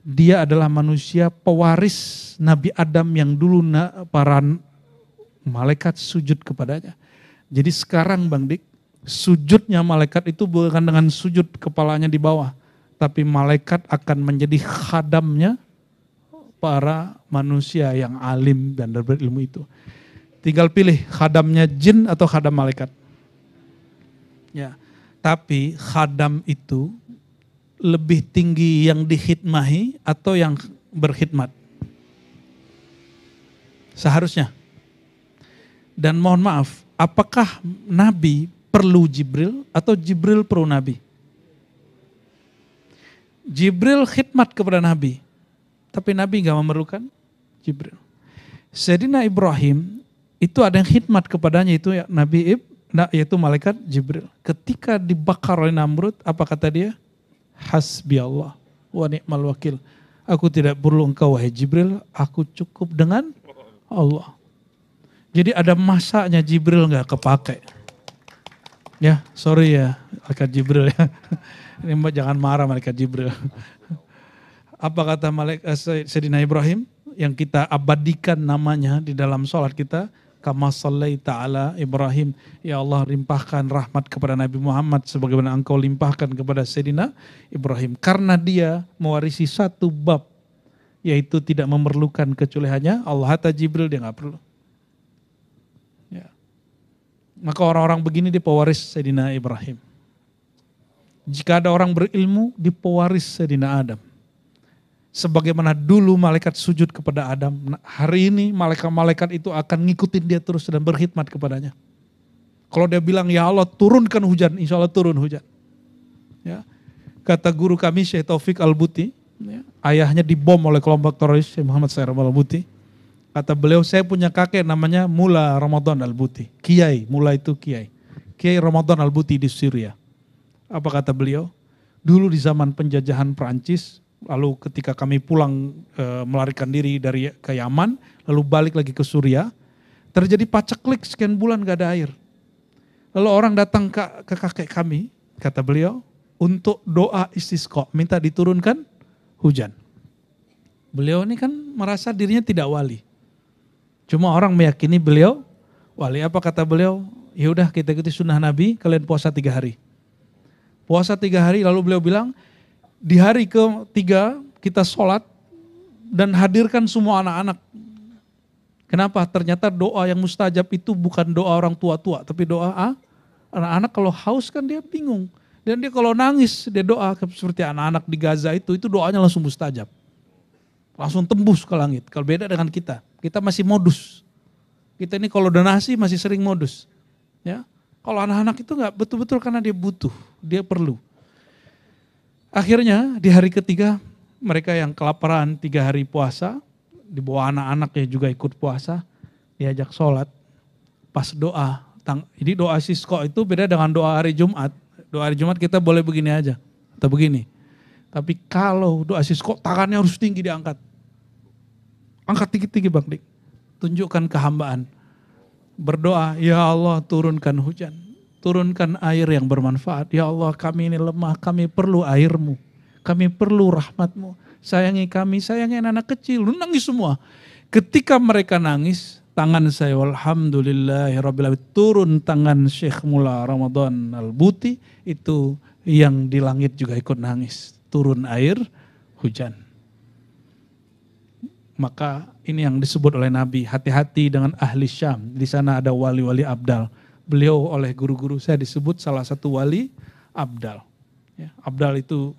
dia adalah manusia pewaris Nabi Adam yang dulu para malaikat sujud kepadanya. Jadi sekarang Bang Dik, sujudnya malaikat itu bukan dengan sujud kepalanya di bawah, tapi malaikat akan menjadi khadamnya para manusia yang alim dan berilmu itu. Tinggal pilih khadamnya jin atau khadam malaikat. Ya, tapi khadam itu lebih tinggi yang dihidmahi atau yang berkhidmat? Seharusnya. Dan mohon maaf, apakah Nabi perlu Jibril atau Jibril perlu Nabi? Jibril khidmat kepada Nabi, tapi Nabi gak memerlukan Jibril. Sayyidina Ibrahim itu ada yang khidmat kepadanya, itu ya yaitu malaikat Jibril. Ketika dibakar oleh Namrud, apa kata dia? Hasbi Allah wa ni'mal wakil. Aku tidak perlu engkau wahai Jibril, aku cukup dengan Allah. Jadi ada masanya Jibril nggak kepake. Ya, sorry ya, malaikat Jibril ya. Ini jangan marah malaikat Jibril. Apa kata malaikat Sayyidina Ibrahim yang kita abadikan namanya di dalam sholat kita? Kama sallaita ala Ibrahim. Ya Allah, limpahkan rahmat kepada Nabi Muhammad sebagaimana engkau limpahkan kepada Sayyidina Ibrahim. Karena dia mewarisi satu bab, yaitu tidak memerlukan kecuali hanya Allah. Hatta Jibril dia nggak perlu. Maka orang-orang begini dia pewaris Sayyidina Ibrahim. Jika ada orang berilmu, dia pewaris Sayyidina Adam. Sebagaimana dulu malaikat sujud kepada Adam, hari ini malaikat-malaikat itu akan ngikutin dia terus dan berkhidmat kepadanya. Kalau dia bilang, ya Allah turunkan hujan, insya Allah turun hujan. Ya. Kata guru kami Syekh Taufik Al-Buti, ya, ayahnya dibom oleh kelompok teroris Syekh Muhammad Sayyid Al-Buti. Kata beliau, saya punya kakek namanya Mula Ramadan Al-Buti. Kiai, Mula itu Kiai. Kiai Ramadan Al-Buti di Syria. Apa kata beliau? Dulu di zaman penjajahan Perancis, lalu ketika kami pulang melarikan diri dari ke Yaman, lalu balik lagi ke Syria, terjadi paceklik sekian bulan gak ada air. Lalu orang datang ke kakek kami, kata beliau, untuk doa istisqa, minta diturunkan hujan. Beliau ini kan merasa dirinya tidak wali. Cuma orang meyakini beliau wali. Apa kata beliau? Ya udah kita ikuti sunnah Nabi, kalian puasa 3 hari. Puasa 3 hari, lalu beliau bilang, di hari ke-3 kita sholat dan hadirkan semua anak-anak. Kenapa? Ternyata doa yang mustajab itu bukan doa orang tua-tua, tapi doa anak-anak kalau haus kan dia bingung. Dan dia kalau nangis, dia doa seperti anak-anak di Gaza itu doanya langsung mustajab. Langsung tembus ke langit. Kalau beda dengan kita masih modus. Kita ini kalau donasi masih sering modus. Ya, kalau anak-anak itu enggak, betul-betul karena dia butuh, dia perlu. Akhirnya di hari ketiga, mereka yang kelaparan 3 hari puasa, dibawa anak-anaknya juga ikut puasa, diajak sholat, pas doa. Jadi doa Sisqa itu beda dengan doa hari Jumat. Doa hari Jumat kita boleh begini aja, atau begini. Tapi kalau doa Sisqa tangannya harus tinggi diangkat. Angkat tinggi-tinggi Bang Dik. Tunjukkan kehambaan. Berdoa, ya Allah turunkan hujan. Turunkan air yang bermanfaat. Ya Allah kami ini lemah, kami perlu airmu. Kami perlu rahmatmu. Sayangi kami, sayangi anak kecil. Nangis semua. Ketika mereka nangis, tangan saya walhamdulillahirrabbilalamin. Turun tangan Syekh Mula Ramadan Al-Buti. Itu yang di langit juga ikut nangis. Turun air, hujan. Maka ini yang disebut oleh Nabi, hati-hati dengan ahli Syam. Di sana ada wali-wali abdal. Beliau oleh guru-guru saya disebut salah satu wali abdal. Ya, abdal itu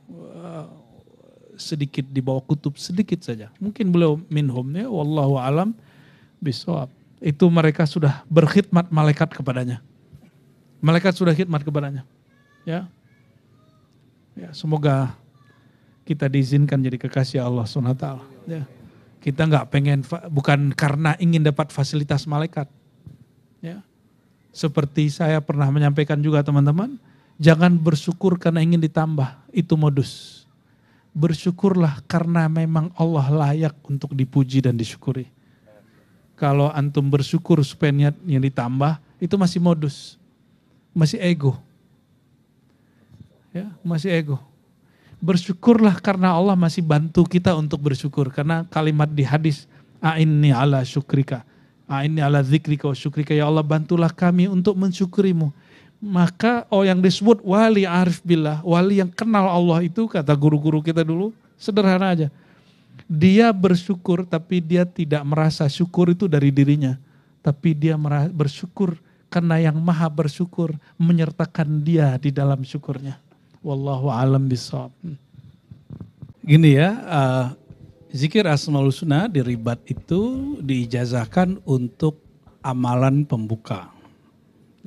sedikit di bawah kutub, sedikit saja. Mungkin beliau minhum ya, wallahu alam bisawab. Itu mereka sudah berkhidmat malaikat kepadanya. Malaikat sudah khidmat kepadanya. Ya. Ya, semoga kita diizinkan jadi kekasih Allah SWT. Ya. Kita nggak pengen, bukan karena ingin dapat fasilitas malaikat. Ya. Seperti saya pernah menyampaikan juga teman-teman, jangan bersyukur karena ingin ditambah, itu modus. Bersyukurlah karena memang Allah layak untuk dipuji dan disyukuri. Kalau antum bersyukur supaya niatnya ditambah, itu masih modus. Masih ego. Ya, masih ego. Bersyukurlah karena Allah masih bantu kita untuk bersyukur. Karena kalimat di hadis, a'inni ala syukrika, a'inni ala dzikrika wa syukrika, ya Allah bantulah kami untuk mensyukurimu. Maka yang disebut wali arif billah, wali yang kenal Allah itu, kata guru-guru kita dulu, sederhana aja. Dia bersyukur tapi dia tidak merasa syukur itu dari dirinya. Tapi dia bersyukur karena yang maha bersyukur menyertakan dia di dalam syukurnya. Wallahu alam bishawab. Gini ya, zikir Asmaul Husna di ribat itu diijazahkan untuk amalan pembuka.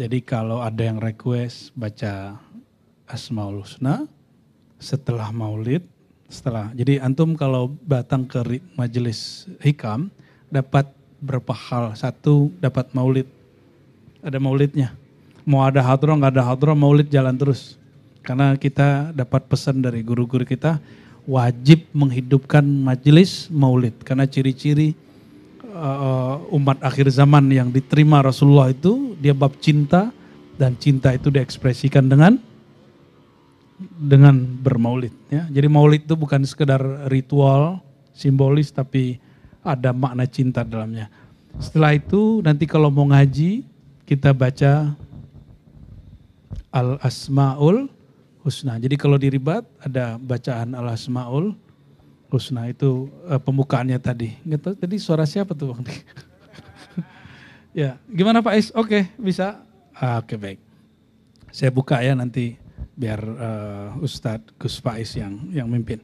Jadi kalau ada yang request baca Asmaul Husna setelah maulid, jadi antum kalau datang ke majelis hikam dapat berapa hal. Satu, dapat maulid, ada maulidnya. Mau ada hadroh nggak ada hadroh, maulid jalan terus. Karena kita dapat pesan dari guru-guru kita, wajib menghidupkan majelis maulid. Karena ciri-ciri umat akhir zaman yang diterima Rasulullah itu, dia bab cinta, dan cinta itu diekspresikan dengan bermaulid. Ya. Jadi maulid itu bukan sekedar ritual, simbolis, tapi ada makna cinta dalamnya. Setelah itu nanti kalau mau ngaji, kita baca Al-Asmaul Husna. Jadi kalau di ribat ada bacaan Al-Asmaul Husna, itu pembukaannya tadi. Nggak tahu tadi suara siapa tuh Bang? Ya, gimana Pak Is? Oke, bisa? Oke, baik. Saya buka ya nanti biar Ustadz Gus Faiz yang mimpin.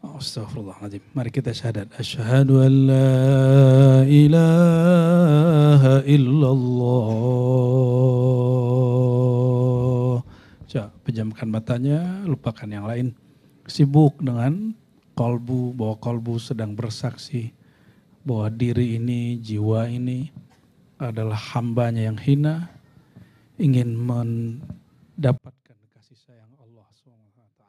Astagfirullahaladzim. Mari kita syahadat. Asyhadu an la ilaha illallah. Coba pejamkan matanya, lupakan yang lain. Sibuk dengan kolbu, bahwa kolbu sedang bersaksi bahwa diri ini, jiwa ini adalah hambanya yang hina, ingin mendapatkan kasih sayang Allah SWT.